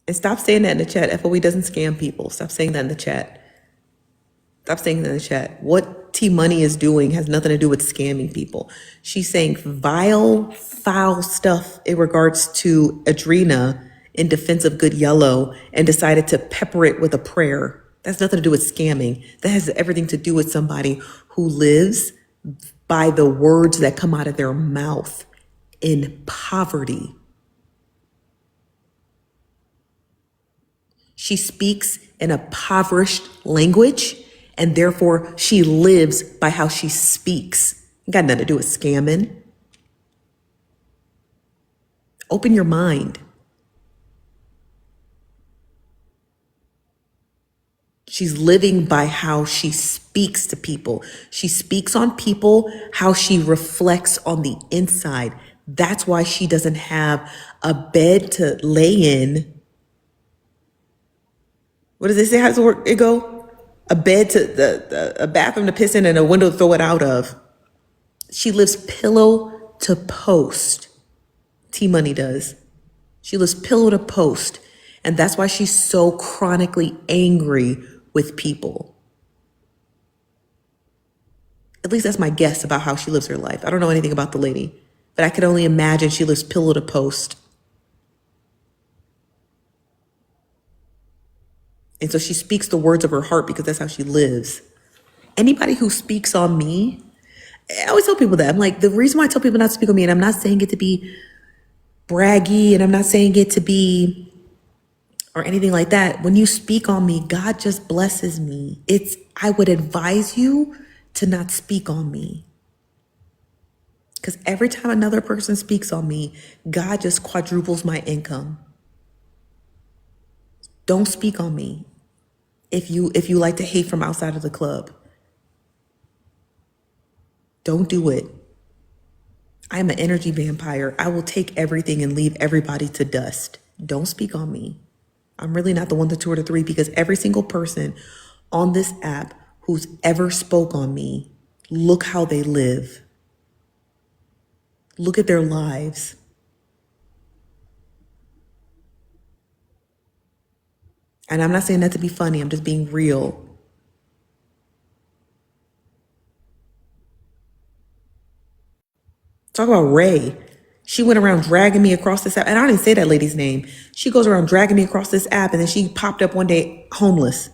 And stop saying that in the chat. FOE doesn't scam people. Stop saying that in the chat. Stop saying that in the chat. What T Money is doing has nothing to do with scamming people. She's saying vile, foul stuff in regards to Adrena in defense of Good Yellow and decided to pepper it with a prayer. That's nothing to do with scamming. That has everything to do with somebody who lives by the words that come out of their mouth in poverty. She speaks in a impoverished language, and therefore she lives by how she speaks. It got nothing to do with scamming. Open your mind. She's living by how she speaks to people. She speaks on people, how she reflects on the inside. That's why she doesn't have a bed to lay in. What does it say? How does it go? A bed to a bathroom to piss in and a window to throw it out of. She lives pillow to post. T Money does. She lives pillow to post. And that's why she's so chronically angry with people. At least that's my guess about how she lives her life. I don't know anything about the lady, but I could only imagine she lives pillow to post. And so she speaks the words of her heart because that's how she lives. Anybody who speaks on me, I always tell people that. I'm like, the reason why I tell people not to speak on me, and I'm not saying it to be braggy, and I'm not saying it to be, or anything like that. When you speak on me, God just blesses me. I would advise you to not speak on me. Because every time another person speaks on me, God just quadruples my income. Don't speak on me if you like to hate from outside of the club. Don't do it. I am an energy vampire. I will take everything and leave everybody to dust. Don't speak on me. I'm really not the one, the two, or the three, because every single person on this app who's ever spoke on me, look how they live. Look at their lives. And I'm not saying that to be funny. I'm just being real. Talk about Ray. She went around dragging me across this app. And I didn't say that lady's name. She goes around dragging me across this app. And then she popped up one day homeless.